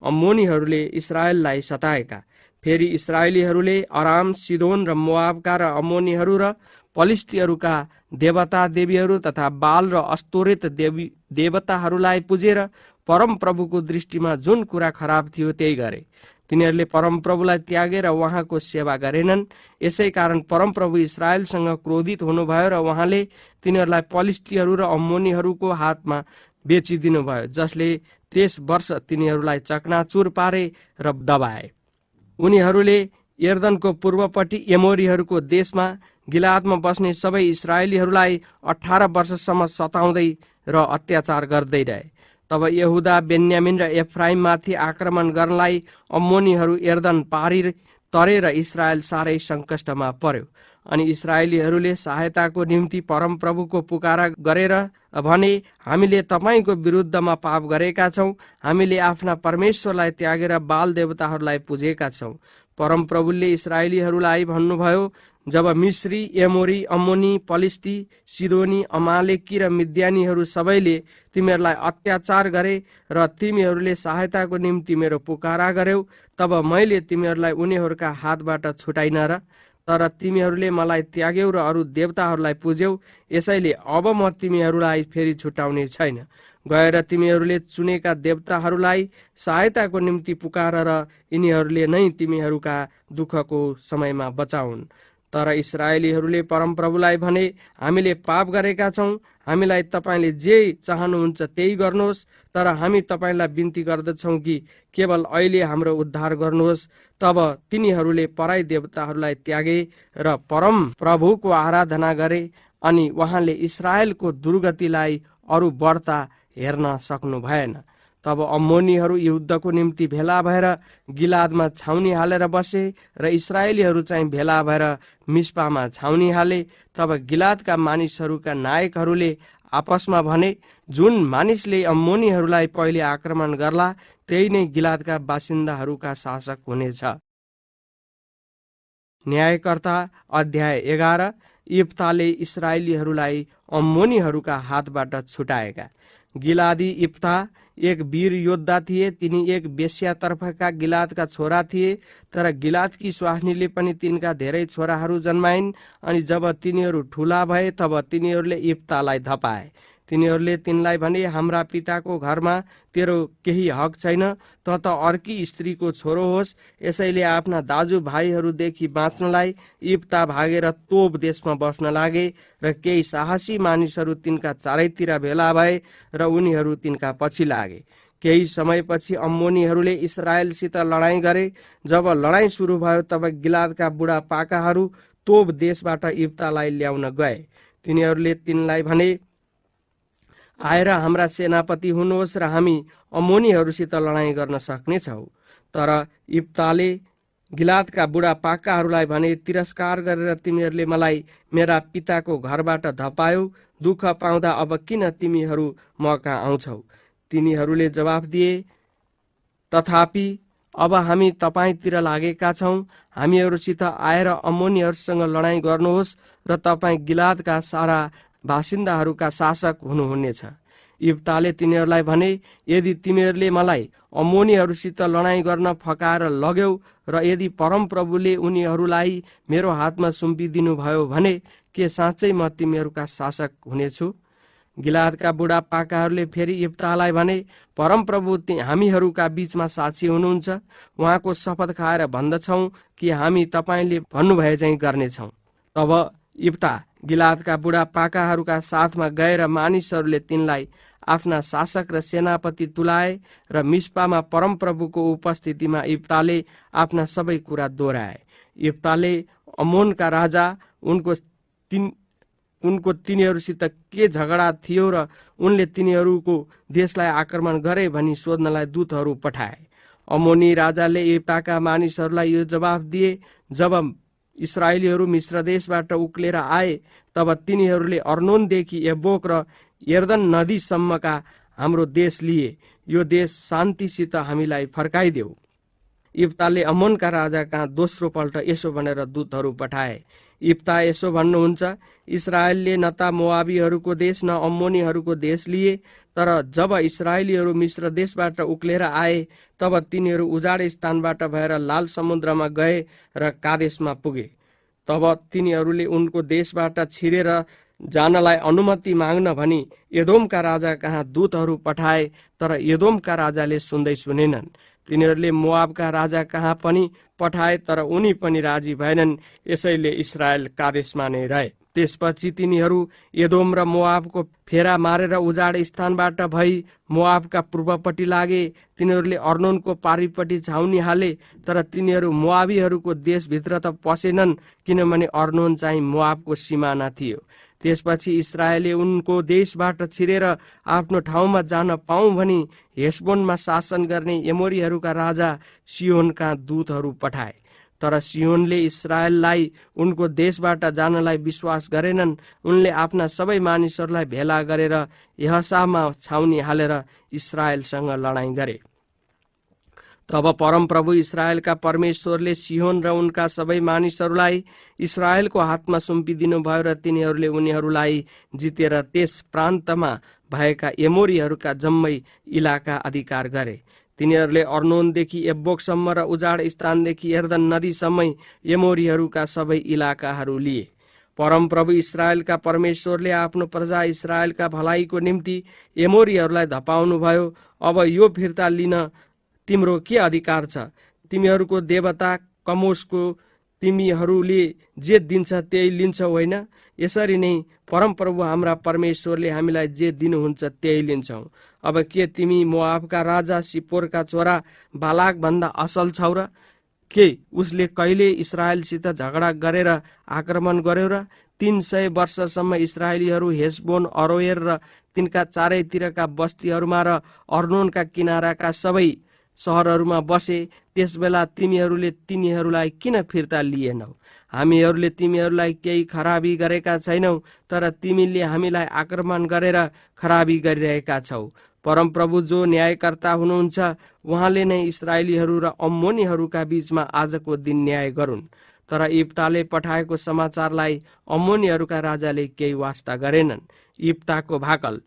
अम्मोनीहरूले इस्राएललाई सताएका। फेरि इस्राएलीहरूले अराम, सिदोन र मोआबका र अम्मोनीहरू र पलिस्तीहरूका देवता देवीहरू तथा बाल र अस्तोरेत देवताहरूलाई पुजेर परमप्रभुको दृष्टिमा जुन कुरा खराब थियो त्यही गरे। तिनीहरूले परमप्रभुलाई त्यागे र उहाँको सेवा गरेनन्। यसै कारण परमप्रभु इस्राएलसँग क्रोधित हुनुभयो र उहाँले तिनीहरूलाई पलिस्तीहरू र अम्मोनीहरूको हातमा बेचिदिनुभयो, जसले त्यस वर्ष तिनीहरूलाई चकनाचुर पारे र दबाए। उनीहरूले यर्दनको पूर्वपट्टि एमोरीहरूको देशमा गिलादमा बस्ने सबै इस्राएलीहरूलाई 18 वर्षसम्म सताउँदै र अत्याचार गर्दै रहे। तब यहुदा, बेन्यामिन र एफ्राइममाथि आक्रमण गर्नलाई अम्मोनीहरू यर्दन पारी तरेर इस्राएल साह्रै सङ्कष्टमा पर्यो। अनि इस्राएलीहरूले सहायताको निम्ति परमप्रभुको पुकारा गरेर भने, हामीले तपाईँको विरुद्धमा पाप गरेका छौँ, हामीले आफ्ना परमेश्वरलाई त्यागेर बाल देवताहरूलाई पुजेका छौँ। परमप्रभुले इस्राएलीहरूलाई भन्नुभयो, जब मिश्री, एमोरी, अम्मोनी, पलिस्ती, सिदोनी, अमालेकी र मिद्यानीहरू सबैले तिमीहरूलाई अत्याचार गरे र तिमीहरूले सहायताको निम्ति मेरो पुकारा गर्यौ, तब मैले तिमीहरूलाई उनीहरूका हातबाट छुटाइन र? तर तिमीहरूले मलाई त्याग्यौ र अरू देवताहरूलाई पुज्यौ। यसैले अब म तिमीहरूलाई फेरि छुटाउने छैन। गएर तिमीहरूले चुनेका देवताहरूलाई सहायताको निम्ति पुकार र यिनीहरूले नै तिमीहरूका दुःखको समयमा बचाउन्। तर इस्राएलीहरूले परमप्रभुलाई भने, हामीले पाप गरेका छौँ, हामीलाई तपाईँले जे चाहनुहुन्छ त्यही गर्नुहोस्, तर हामी तपाईँलाई बिन्ती गर्दछौँ कि केवल अहिले हाम्रो उद्धार गर्नुहोस्। तब तिनीहरूले पराई देवताहरूलाई त्यागे र परम प्रभुको आराधना गरे, अनि उहाँले इस्राएलको दुर्गतिलाई अरू बढ्ता हेर्न सक्नु भएन। तब अम्मोनीहरू युद्धको निम्ति भेला भएर गिलादमा छाउनी हालेर बसे र इस्राएलीहरू चाहिँ भेला भएर मिस्पामा छाउनी हाले। तब गिलादका मानिसहरूका नायकहरूले आपसमा भने, जुन मानिसले अम्मोनीहरूलाई पहिले आक्रमण गर्ला त्यही नै गिलादका बासिन्दाहरूका शासक हुनेछ। न्यायकर्ता अध्याय 11। इप्ताले इस्राएलीहरूलाई अम्मोनीहरूका हातबाट छुटाएका। गिलादी इप्ता एक वीर योद्धा थिए। तिनी एक बेस्यातर्फका गिलादका छोरा थिए, तर गिलादकी स्वास्नीले पनि तिनका धेरै छोराहरू जन्माइन्। अनि जब तिनीहरू ठुला भए तब तिनीहरूले इप्तालाई धपाए। तिनीहरूले तिनलाई भने, हाम्रा पिताको घरमा तेरो केही हक छैन, त अर्की स्त्रीको छोरो होस्। यसैले आफ्ना दाजुभाइहरूदेखि बाँच्नलाई इप्ता भागेर तोब देशमा बस्न लागे र केही साहसी मानिसहरू तिनका चारैतिर भेला भए र उनीहरू तिनका पछि लागे। केही समयपछि अम्मोनीहरूले इस्राएलसित लडाईँ गरे। जब लडाईँ सुरु भयो तब गिलादका बुढापाकाहरू तोब देशबाट इप्तालाई ल्याउन गए। तिनीहरूले तिनलाई भने, आएर हाम्रा सेनापति हुनुहोस् र हामी अम्मोनीहरूसित लडाईँ गर्न सक्नेछौँ। तर इप्ताले गिलादका बुढापाकाहरूलाई भने, तिरस्कार गरेर तिमीहरूले मलाई मेरा पिताको घरबाट धपायौ। दुःख पाउँदा अब किन तिमीहरू म कहाँ आउँछौ? तिनीहरूले जवाफ दिए, तथापि अब हामी तपाईँतिर लागेका छौँ। हामीहरूसित आएर अम्मोनीहरूसँग लडाईँ गर्नुहोस् र तपाईँ गिलादका सारा बासिन्दाहरूका शासक हुनुहुनेछ। इप्ताले तिनीहरूलाई भने, यदि तिमीहरूले मलाई अम्मोनीहरूसित लडाईँ गर्न फकाएर लग्यौ र यदि परमप्रभुले उनीहरूलाई मेरो हातमा सुम्पिदिनु भयो भने के साँच्चै म तिमीहरूका शासक हुनेछु? गिलादका बुढापाकाहरूले फेरि इप्तालाई भने, परमप्रभु हामीहरूका बीचमा साक्षी हुनुहुन्छ। उहाँको शपथ खाएर भन्दछौँ कि हामी तपाईँले भन्नुभए चाहिँ गर्नेछौँ। तब इप्ता गिलादका बुढापाकाहरूका साथमा गएर मानिसहरूले तिनलाई आफ्ना शासक र सेनापति तुलाए र मिस्पामा परमप्रभुको उपस्थितिमा इप्ताले आफ्ना सबै कुरा दोहोऱ्याए। इप्ताले अम्मोनका राजा उनको तिनीहरूसित के झगडा थियो र उनले तिनीहरूको देशलाई आक्रमण गरे भनी सोध्नलाई दूतहरू पठाए। अम्मोनी राजाले इप्ताका मानिसहरूलाई यो जवाफ दिए, जब इस्राएलीहरू मिश्र देशबाट उक्लेर आए तब तिनीहरूले अर्नोनदेखि यब्बोक र यर्दन नदीसम्मका हाम्रो देश लिए। यो देश शान्तिसित हामीलाई फर्काइदेऊ। इप्ताले अम्मोनका राजा कहाँ दोस्रो पल्ट यसो भनेर दूतहरू पठाए, इप्ता यसो भन्नुहुन्छ, इस्राएलले न त मोआबीहरूको देश न अम्मोनीहरूको देश लिए, तर जब इस्राएलीहरू मिश्र देशबाट उक्लेर आए तब तिनीहरू उजाड स्थानबाट भएर लाल समुद्रमा गए र कादेशमा पुगे। तब तिनीहरूले उनको देशबाट छिरेर जानलाई अनुमति माग्न भनी एदोमका राजा कहाँ दूतहरू पठाए, तर एदोमका राजाले सुन्दै सुनेनन्। तिनीहरूले मोआबका राजा कहाँ पनि पठाए, तर उनी पनि राजी भएनन्। यसैले इस्राएल कादेशमा नै रहे। त्यसपछि तिनीहरू एदोम र मोआबको फेरा मारेर उजाड स्थानबाट भई मोआबका पूर्वपट्टि लागे। तिनीहरूले अर्नोनको पारिपट्टि छाउनी हाले, तर तिनीहरू मोआबीहरूको देशभित्र त पसेनन्, किनभने अर्नोन चाहिँ मोआबको सिमाना थियो। त्यसपछि इस्राएलले उनको देशबाट छिरेर आफ्नो ठाउँमा जान पाऊँ भनी हेशबोनमा शासन गर्ने एमोरीहरूका राजा सिहोनका दूतहरू पठाए। तर सिहोनले इस्राएललाई उनको देशबाट जानलाई विश्वास गरेनन्। उनले आफ्ना सबै मानिसहरूलाई भेला गरेर यहसामा छाउनी हालेर इस्राएलसँग लडाईँ गरे। तब परमप्रभु इस्राएलका परमेश्वरले सिहोन र उनका सबै मानिसहरूलाई इस्राएलको हातमा सुम्पिदिनु भयो र तिनीहरूले उनीहरूलाई जितेर त्यस प्रान्तमा भएका एमोरीहरूका जम्मै इलाका अधिकार गरे। तिनीहरूले अर्नोनदेखि एब्बोकसम्म र उजाड स्थानदेखि यर्दन नदीसम्मै एमोरीहरूका सबै इलाकाहरू लिए। परमप्रभु इस्राएलका परमेश्वरले आफ्नो प्रजा इस्राएलका भलाइको निम्ति एमोरीहरूलाई धपाउनु भयो। अब यो फिर्ता लिन तिम्रो के अधिकार छ? तिमीहरूको देवता कमोसको तिमीहरूले जे दिन्छ त्यही लिन्छौ होइन? यसरी नै परमप्रभु हाम्रा परमेश्वरले हामीलाई जे दिनुहुन्छ त्यही लिन्छौ। अब के तिमी मोआबका राजा सिप्पोरका छोरा बालाक भन्दा असल छौ र? के उसले कहिले इस्राएलसित झगडा गरेर आक्रमण गर्यो र? 300 वर्षसम्म इस्राएलीहरू हेशबोन, अरोएर र तिनका चारैतिरका बस्तीहरूमा र अर्नोनका किनाराका सबै सहरहरूमा बसे। त्यसबेला तिमीहरूले तिनीहरूलाई किन फिर्ता लिएनौ? हामीहरूले तिमीहरूलाई केही खराबी गरेका छैनौ, तर तिमीले हामीलाई आक्रमण गरेर खराबी गरिरहेका छौ। परमप्रभु जो न्यायकर्ता हुनुहुन्छ, उहाँले नै इस्राएलीहरू र अम्मोनीहरूका बीचमा आजको दिन न्याय गरून्। तर इप्ताले पठाएको समाचारलाई अम्मोनीहरूका राजाले केही वास्ता गरेनन्। इप्ताको भाकल।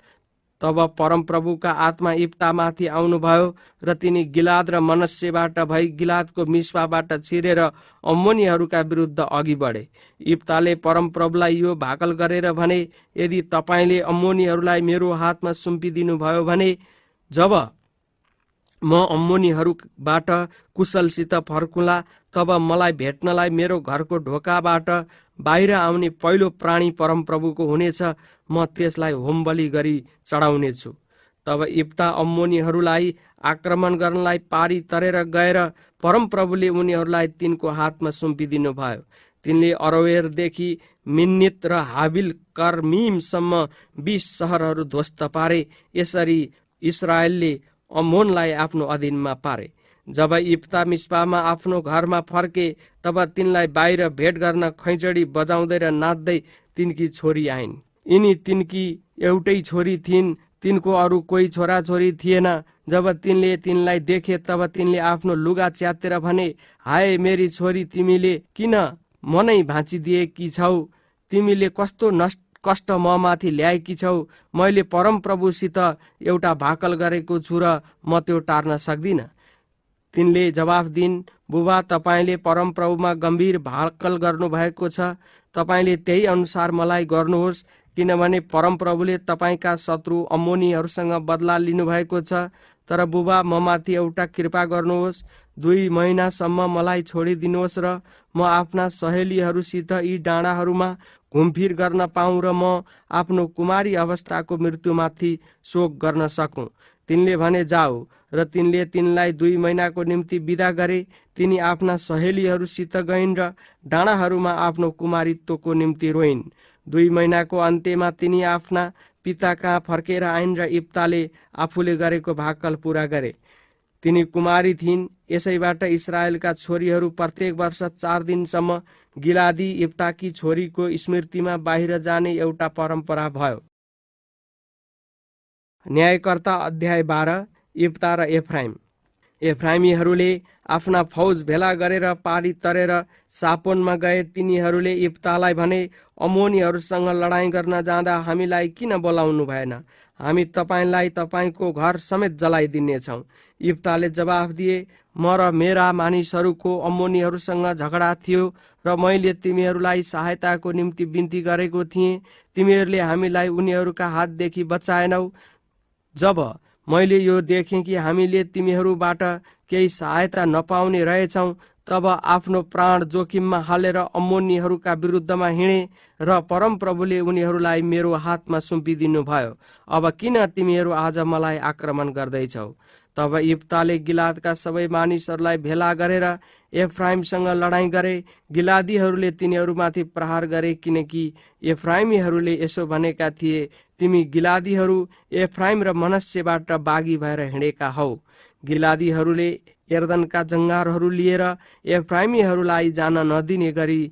तब परमप्रभुका आत्मा इप्तामाथि आउनुभयो र तिनी गिलाद र मनस्सेबाट भई गिलादको मिस्पाबाट छिरेर अम्मोनीहरूका विरुद्ध अघि बढे। इप्ताले परमप्रभुलाई यो भाकल गरेर भने, यदि तपाईले अम्मोनीहरूलाई मेरो हातमा सुम्पिदिनु भयो भने जब म अम्मोनीहरूबाट कुशलसित फर्कुला तब मलाई भेट्नलाई मेरो घरको ढोकाबाट बाहिर आउने पहिलो प्राणी परमप्रभुको हुनेछ। म त्यसलाई होमबलि गरी चढाउनेछु। तब इप्ता अम्मोनीहरूलाई आक्रमण गर्नलाई पारी तरेर गएर परमप्रभुले उनीहरूलाई तिनको हातमा सुम्पिदिनु भयो। तिनले अरोएरदेखि मिन्नित र हाबिल कर्मीमसम्म 20 सहरहरू ध्वस्त पारे। यसरी इस्राएलले अम्मोनलाई आफ्नो अधीनमा पारे। जब इप्ता मिस्पामा आफ्नो घरमा फर्के तब तिनलाई बाहिर भेट गर्न खैँचडी बजाउँदै र नाच्दै तिनकी छोरी आइन्। यिनी तिनकी एउटै छोरी थिइन्, तिनको अरू कोही छोराछोरी थिएन। जब तिनले तिनलाई देखे तब तिनले आफ्नो लुगा च्यातेर भने, हाय मेरी छोरी, तिमीले किन मनै भाँचिदिएकी छौ? तिमीले कस्तो कष्ट ममाथि ल्याएकी छौ? मैले परमप्रभुसित एउटा भाकल गरेको छु र म त्यो टार्न सक्दिनँ। तिनले जवाफ दिइन्, बुबा, तपाईले परमप्रभुमा गम्भीर भाकल गर्नु भएको छ। तपाईले त्यही अनुसार मलाई गर्नुहोस्, किनभने परमप्रभुले तपाईका शत्रु अम्मोनीहरूसँग बदला लिनुभएको छ। तर बुबा, ममाथि एउटा कृपा गर्नुहोस्। 2 महिनासम्म मलाई छोडिदिनुहोस् र म आफ्ना सहेलीहरूसित यी डाँडाहरूमा घुमफिर गर्न पाऊँ र म आफ्नो कुमारी अवस्थाको मृत्युमाथि शोक गर्न सकूँ। तिनले भने, जाऊ। र तिनले तिनलाई 2 महिनाको निम्ति विदा गरे। तिनी आफ्ना सहेलीहरूसित गइन् र डाँडाहरूमा आफ्नो कुमारीत्वको निम्ति रोइन्। 2 महिनाको अन्त्यमा तिनी आफ्ना पिता कहाँ फर्केर आइन् र इप्ताले आफूले गरेको भाकल पूरा गरे। तिनी कुमारी थिइन्। यसैबाट इस्राएलका छोरीहरू प्रत्येक वर्ष 4 दिनसम्म गिलादी इप्ताकी छोरीको स्मृतिमा बाहिर जाने एउटा परम्परा भयो। न्यायकर्ता अध्याय 12। इप्ता र एफ्राइम। एफ्राइमीहरूले आफ्ना फौज भेला गरेर पारी तरेर सापोनमा गए। तिनीहरूले इप्तालाई भने, अमोनीहरूसँग लडाईँ गर्न जाँदा हामीलाई किन बोलाउनु भएन? हामी तपाईलाई तपाईको घर समेत जलाइदिनेछौँ। इप्ताले जवाफ दिए, म र मेरा मानिसहरूको अमोनीहरूसँग झगडा थियो र मैले तिमीहरूलाई सहायताको निम्ति बिन्ती गरेको थिएँ। तिमीहरूले हामीलाई उनीहरूका हातदेखि बचाएनौ। जब मैले यो देखेँ कि हामीले तिमीहरूबाट केही सहायता नपाउने रहेछौँ, तब आफ्नो प्राण जोखिममा हालेर अम्मोनीहरूका विरुद्धमा हिँडे र परमप्रभुले उनीहरूलाई मेरो हातमा सुम्पिदिनु भयो। अब किन तिमीहरू आज मलाई आक्रमण गर्दैछौ? तब इप्ताले गिलादका सबै मानिसहरूलाई भेला गरेर एफ्राइमसँग लडाईँ गरे। गिलादीहरूले तिनीहरूमाथि प्रहार गरे, किनकि एफ्राइमीहरूले यसो भनेका थिए, तिमी गिलादीहरू एफ्राइम र मनस्सेबाट बागी भएर हिँडेका हौ। गिलादीहरूले यर्दनका जङ्गारहरू लिएर एफ्राइमीहरूलाई जान नदिने गरी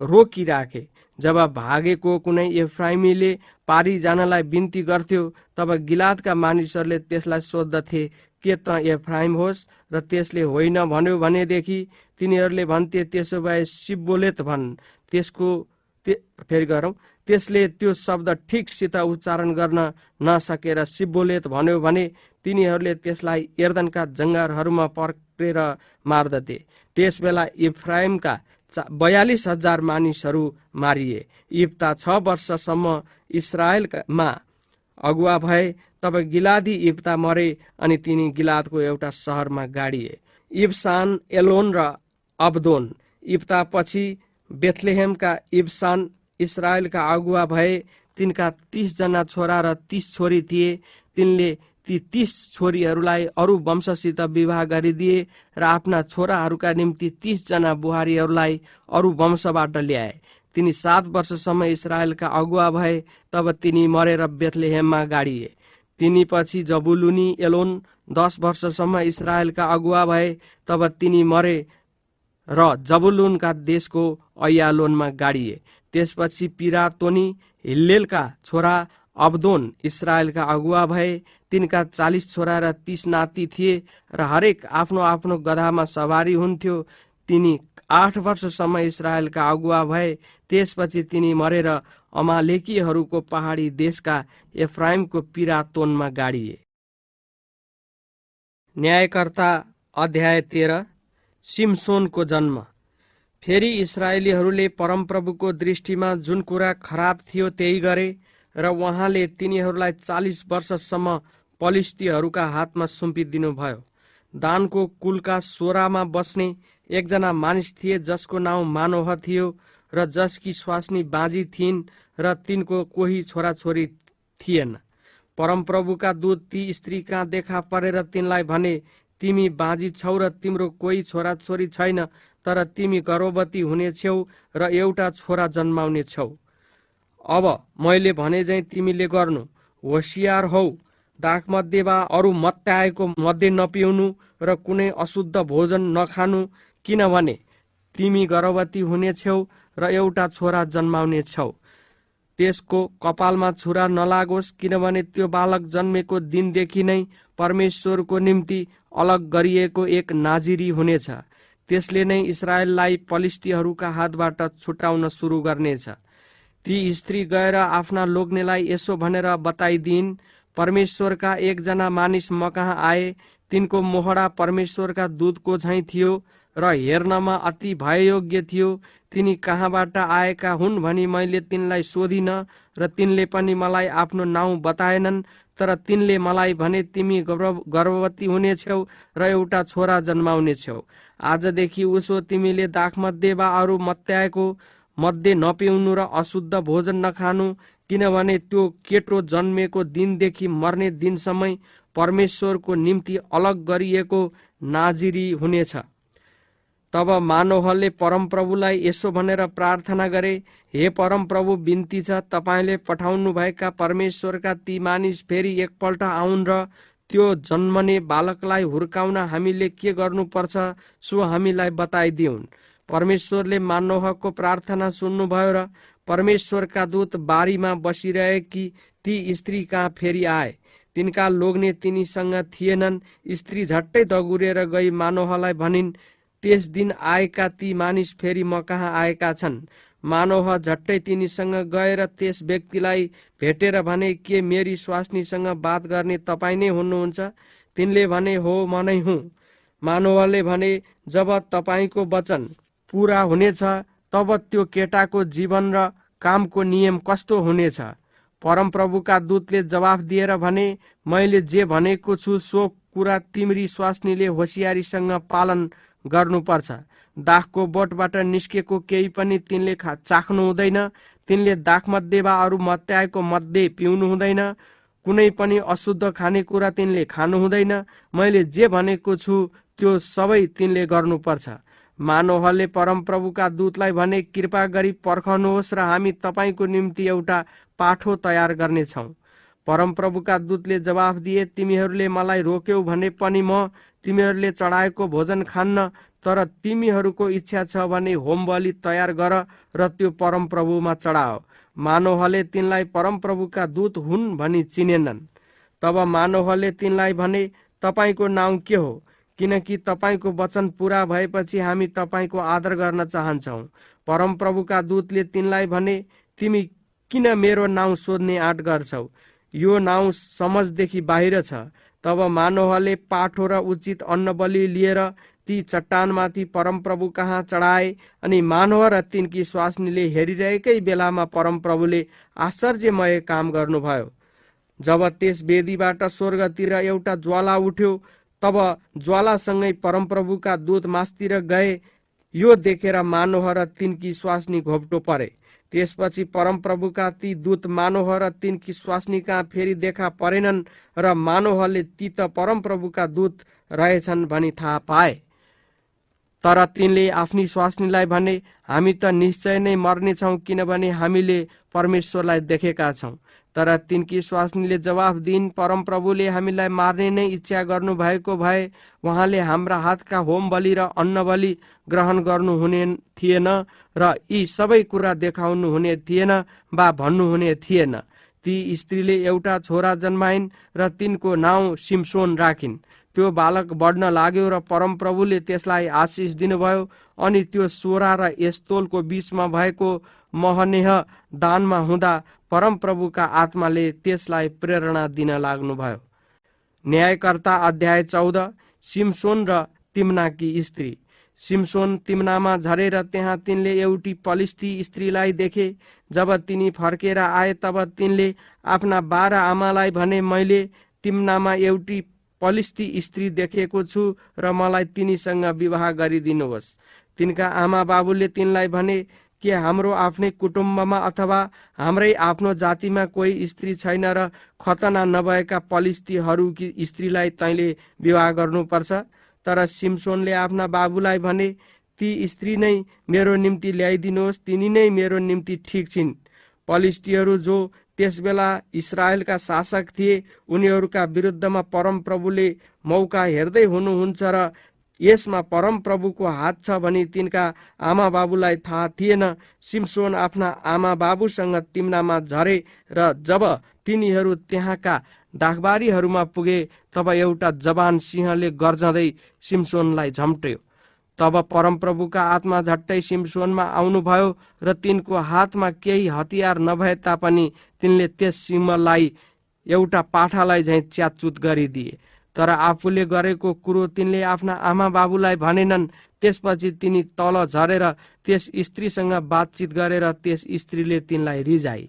रोकिराखे। जब भागेको कुनै एफ्राइमीले पारी जानलाई बिन्ती गर्थ्यो, तब गिलादका मानिसहरूले त्यसलाई सोद्धथे, के त एफ्राइम होस्? र त्यसले होइन भन्यो भनेदेखि तिनीहरूले भन्थे, त्यसो भए सिब्बोलेत भन्। त्यसले त्यो शब्द ठिकसित उच्चारण गर्न नसकेर सिब्बोलेत भन्यो भने तिनीहरूले त्यसलाई यर्दनका जङ्गारहरूमा पक्रेर मार्दथे। त्यसबेला इफ्राइमका 42,000 मानिसहरू मारिए। इप्ता 6 वर्षसम्म इस्राएलमा अगुवा भए। तब गिलादी इप्ता मरे अनि तिनी गिलादको एउटा सहरमा गाडिए। इब्सान, एलोन र अबदोन। इप्ता पछि बेथलेहेमका इब्सान इस्राएलका अगुवा भए। तिनका 30 जना छोरा र 30 छोरी थिए। तिनले ती 30 छोरीहरूलाई अरू वंशसित विवाह गरिदिए र आफ्ना छोराहरूका निम्ति 30 जना बुहारीहरूलाई अरू वंशबाट ल्याए। तिनी 7 वर्षसम्म इस्राएलका अगुवा भए। तब तिनी मरेर बेथलेहेममा गाडिए। तिनी पछि जबुलुनी एलोन 10 वर्षसम्म इस्राएलका अगुवा भए। तब तिनी मरे र जबुलुनका देशको अय्यालोनमा गाडिए। त्यसपछि पिरातोनी हिल्लेलका छोरा अबदोन इस्राएलका अगुवा भए। तिनका 40 छोरा र 30 नाति थिए र हरेक आफ्नो आफ्नो गधामा सवारी हुन्थ्यो। तिनी 8 वर्षसम्म इस्राएलका अगुवा भए। त्यसपछि तिनी मरेर अमालेकीहरूको पहाडी देशका एफ्राइमको पिरातोनमा गाडिए। न्यायकर्ता अध्याय 13। सिमसोनको जन्म। फेरि इस्राएलीहरूले परमप्रभुको दृष्टिमा जुन कुरा खराब थियो त्यही गरे र उहाँले तिनीहरूलाई 40 वर्षसम्म पलिस्तीहरूका हातमा सुम्पिदिनु भयो। दानको कुलका सोरामा बस्ने एकजना मानिस थिए जसको नाउँ मानोह थियो र जसकी स्वास्नी बाँझी थिइन् र तिनको कोही छोराछोरी थिएन। परमप्रभुका दूत ती स्त्री कहाँ देखा परेर तिनलाई भने, तिमी बाँझी छौ र तिम्रो कोही छोराछोरी छैन, तर तिमी गर्भवती हुनेछौ र एउटा छोरा जन्माउने छौ। अब मैले भने झैँ तिमीले गर्नु। होसियार हौ, दाखमध्ये वा अरू मत्याएको मध्य नपिउनु र कुनै अशुद्ध भोजन नखानु, किनभने तिमी गर्भवती हुनेछौ र एउटा छोरा जन्माउने छौ। त्यसको कपालमा छुरा नलागोस्, किनभने त्यो बालक जन्मेको दिनदेखि नै परमेश्वरको निम्ति अलग गरिएको एक नाजिरी हुनेछ। त्यसले नै इस्राएललाई पलिस्तीहरूका हातबाट छुटाउन सुरु गर्नेछ। ती स्त्री गएर आफ्ना लोग्नेलाई यसो भनेर बताइदिइन्, परमेश्वरका एकजना मानिस म कहाँ आए। तिनको मोहडा परमेश्वरका दूतको झैँ थियो र हेर्नमा अति भययोग्य थियो। तिनी कहाँबाट आएका हुन् भनी मैले तिनलाई सोधिन र तिनले पनि मलाई आफ्नो नाउँ बताएनन्। तर तिनले मलाई भने, तिमी गर्भवती हुनेछौ र एउटा छोरा जन्माउनेछौ। आजदेखि उसो तिमीले दाखमध्ये वा अरू मत्याएको मध्य नपिउनु र अशुद्ध भोजन नखानु, किनभने त्यो केटो जन्मेको दिनदेखि मर्ने दिनसम्म परमेश्वरको निम्ति अलग गरिएको नाजिरी हुनेछ। तब मानोहले परमप्रभुलाई यसो भनेर प्रार्थना गरे, हे परमप्रभु, बिन्ती छ, तपाईँले पठाउनु भएका परमेश्वरका ती मानिस फेरि एकपल्ट आउन् र त्यो जन्मने बालकलाई हुर्काउन हामीले के गर्नुपर्छ सो हामीलाई बताइदिउन्। परमेश्वरले मानोहको प्रार्थना सुन्नुभयो र परमेश्वरका दूत बारीमा बसिरहेकी ती स्त्री कहाँ फेरि आए। तिनका लोग्ने तिनीसँग थिएनन्। स्त्री झट्टै दगुरेर गई मानोहलाई भनिन्, त्यस दिन आएका ती मानिस फेरि म कहाँ आएका छन्। मानोह झट्टै तिनीसँग गएर त्यस व्यक्तिलाई भेटेर भने, के मेरी स्वास्नीसँग बात गर्ने तपाईँ नै हुनुहुन्छ? तिनले भने, हो म नै हुँ। मानोहले भने, जब तपाईँको वचन पूरा हुनेछ तब त्यो केटाको जीवन र कामको नियम कस्तो हुनेछ? परमप्रभुका दूतले जवाफ दिएर भने, मैले जे भनेको छु सो कुरा तिम्री स्वास्नीले होसियारीसँग पालन गर्नुपर्छ। दाखको बोटबाट निस्केको केही पनि तिनले चाख्नु हुँदैन। तिनले दाखमध्ये वा अरू मत्याएको मध्य पिउनु हुँदैन। कुनै पनि अशुद्ध खानेकुरा तिनले खानु हुँदैन। मैले जे भनेको छु त्यो सबै तिनले गर्नुपर्छ। मानोहले परमप्रभुका दूतलाई भने, कृपा गरी पर्खनुहोस् र हामी तपाईँको निम्ति एउटा पाठो तयार गर्नेछौँ। परमप्रभुका दूतले जवाफ दिए, तिमीहरूले मलाई रोक्यौ भने पनि म तिमीहरूले चढाएको भोजन खान्न। तर तिमीहरूको इच्छा छ भने होमबलि तयार गर र त्यो परमप्रभुमा चढाओ। मानोहले तिनलाई परमप्रभुका दूत हुन् भनी चिनेनन्। तब मानोहले तिनलाई भने, तपाईँको नाउँ के हो? किनकि तपाईँको वचन पूरा भएपछि हामी तपाईँको आदर गर्न चाहन्छौँ। परमप्रभुका दूतले तिनलाई भने, तिमी किन मेरो नाउँ सोध्ने आँट गर्छौ? यो नाउँ समझदेखि बाहिर छ। तब मानोहले पाठो र उचित अन्नबलि लिएर ती चट्टानमाथि परमप्रभु कहाँ चढाए। अनि मानोह र तिनकी स्वास्नीले हेरिरहेकै बेलामा परमप्रभुले आश्चर्यमय काम गर्नुभयो। जब त्यस वेदीबाट स्वर्गतिर एउटा ज्वाला उठ्यो, तब ज्वालासँगै परमप्रभुका दूत मास्तिर गए। यो देखेर मानोह र तिनकी स्वास्नी घोप्टो परे। त्यसपछि परमप्रभुका ती दूत मानोह र तिनकी स्वास्नी कहाँ फेरि देखा परेनन् र मानोहले ती त परमप्रभुका दूत रहेछन् भनी थाहा पाए। तर तिनले आफ्नी स्वास्नीलाई भने, हामी त निश्चय नै मर्नेछौँ, किनभने हामीले परमेश्वरलाई देखेका छौँ। तर तिनकी स्वास्नीले जवाफ दिइन्, परमप्रभुले हामीलाई मार्ने नै इच्छा गर्नु भएको भए उहाँले हाम्रा हातका होम बलि र अन्न बलि ग्रहण गर्नुहुने थिएन र यी सबै कुरा देखाउनु हुने थिएन वा भन्नुहुने थिएन। ती स्त्रीले एउटा छोरा जन्माइन् र तिनको नाउँ सिमसोन राखिन्। त्यो बालक बढ्न लाग्यो र परमप्रभुले त्यसलाई आशिष दिनुभयो। अनि त्यो सोरा र एस्तोलको बीचमा भएको महनेह दानमा हुँदा परमप्रभुका आत्माले त्यसलाई प्रेरणा दिन लाग्नुभयो। न्यायकर्ता अध्याय 14। सिमसोन र तिम्नाकी स्त्री। सिमसोन तिम्नामा झरेर त्यहाँ तिनले एउटी पलिस्ती स्त्रीलाई देखे। जब तिनी फर्केर आए तब तिनले आफ्ना 12 आमालाई भने, मैले तिम्नामा एउटी पलिस्ती स्त्री देखेको छु र मलाई तिनीसँग विवाह गरिदिनुहोस्। तिनका आमा बाबुले तिनलाई भने, के हाम्रो आफ्नै कुटुम्बमा अथवा हाम्रै आफ्नो जातिमा कोही स्त्री छैन र खतना नभएका पलिस्तीहरूकी स्त्रीलाई तैँले विवाह गर्नुपर्छ? तर सिमसोनले आफ्ना बाबुलाई भने, ती स्त्री नै मेरो निम्ति ल्याइदिनुहोस्, तिनी नै मेरो निम्ति ठिक छिन्। पलिस्तीहरू जो त्यसबेला इस्राएलका शासक थिए, उनीहरूका विरुद्धमा परमप्रभुले मौका हेर्दै हुनुहुन्छ र यसमा परमप्रभुको हात छ भनी तिनका आमा बाबुलाई थाहा थिएन। सिमसोन आफ्ना आमा बाबुसँग तिम्नामा झरे र जब तिनीहरू त्यहाँका दाखबारीहरूमा पुगे तब एउटा जवान सिंहले गर्जँदै सिमसोनलाई झम्ट्यो। तब परमप्रभुका आत्मा झट्टै सिमसोनमा आउनुभयो र तिनको हातमा केही हतियार नभए तापनि तिनले त्यस सिंहलाई एउटा पाठालाई झैँ च्यातचुत गरिदिए। तर आफूले गरेको कुरो तिनले आफ्ना आमा बाबुलाई भनेनन्। त्यसपछि तिनी तल झरेर त्यस स्त्रीसँग बातचित गरेर त्यस स्त्रीले तिनलाई रिझाई।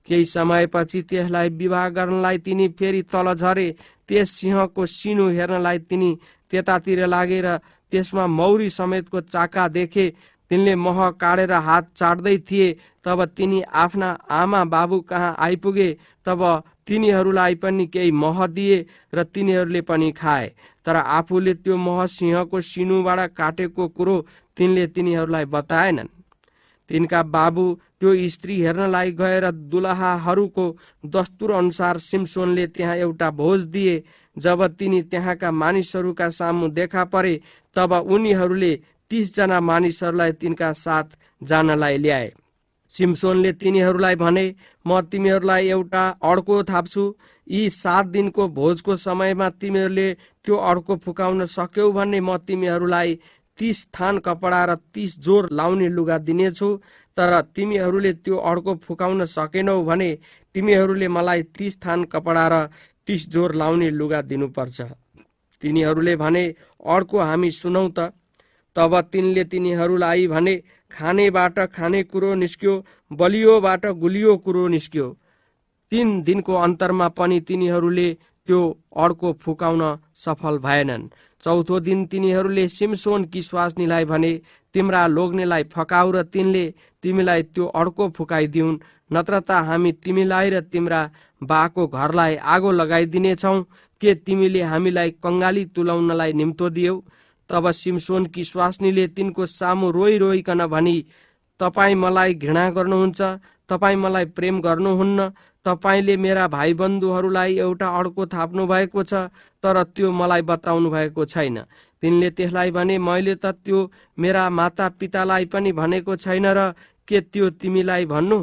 केही समयपछि त्यसलाई विवाह गर्नलाई तिनी फेरि तल झरे। त्यस सिंहको सिनु हेर्नलाई तिनी त्यतातिर लागेर त्यसमा मौरी समेतको चाका देखे। तिनले मह काटेर हात चाट्दै थिए। तब तिनी आफ्ना आमा बाबु कहाँ आइपुगे। तब तिनीहरूलाई पनि केही मह दिए र तिनीहरूले पनि खाए। तर आफूले त्यो मह सिंहको सिनुबाट काटेको कुरो तिनले तिनीहरूलाई बताएनन्। तिनका बाबु त्यो स्त्री हेर्नलाई गएर दुलहाहरूको दस्तुर अनुसार सिमसोनले त्यहाँ एउटा भोज दिए। जब तिनी त्यहाँका मानिसहरूका सामु देखा परे तब उनीहरूले 30 जना मानिसहरूलाई तिनका साथ जानलाई ल्याए। सिम्सोनले तिनीहरूलाई भने, म तिमीहरूलाई एउटा अड्को थाप्छु। यी 7 दिनको भोजको समयमा तिमीहरूले त्यो अड्को फुकाउन सक्यौ भने म तिमीहरूलाई 30 थान कपडा र 30 जोर लाउने लुगा दिनेछु। तर तिमीहरूले त्यो अड्को फुकाउन सकेनौ भने तिमीहरूले मलाई 30 थान कपडा र 30 जोर लाउने लुगा दिनुपर्छ। तिनीहरूले भने, अड्को हामी सुनौ त। तब तिनले तिनीहरूलाई भने, खानेबाट खानेकुरो निस्क्यो, बलियोबाट गुलियो कुरो निस्क्यो। 3 दिनको अन्तरमा पनि तिनीहरूले त्यो अड्को फुकाउन सफल भएनन्। चौथो दिन तिनीहरूले सिम्सोनकी स्वास्नीलाई भने, तिम्रा लोग्नेलाई फकाऊ र तिनले तिमीलाई त्यो अड्को फुकाइदिउन्, नत्र त हामी तिमीलाई र तिम्रा बाको घरलाई आगो लगाइदिनेछौँ। के तिमीले हामीलाई कंगाली तुलाउनलाई निम्तो दियौ? तब सिम्सोनकी स्वास्नीले तिनको सामु रोइ रोइकन भनी, तपाईँ मलाई घृणा गर्नुहुन्छ, तपाईँ मलाई प्रेम गर्नुहुन्न। तपाईँले मेरा भाइबन्धुहरूलाई एउटा अड्को थाप्नु भएको छ, तर त्यो मलाई बताउनु भएको छैन। तिनले त्यसलाई भने, मैले त त्यो मेरा माता पितालाई पनि भनेको छैन र के त्यो तिमीलाई भन्नु?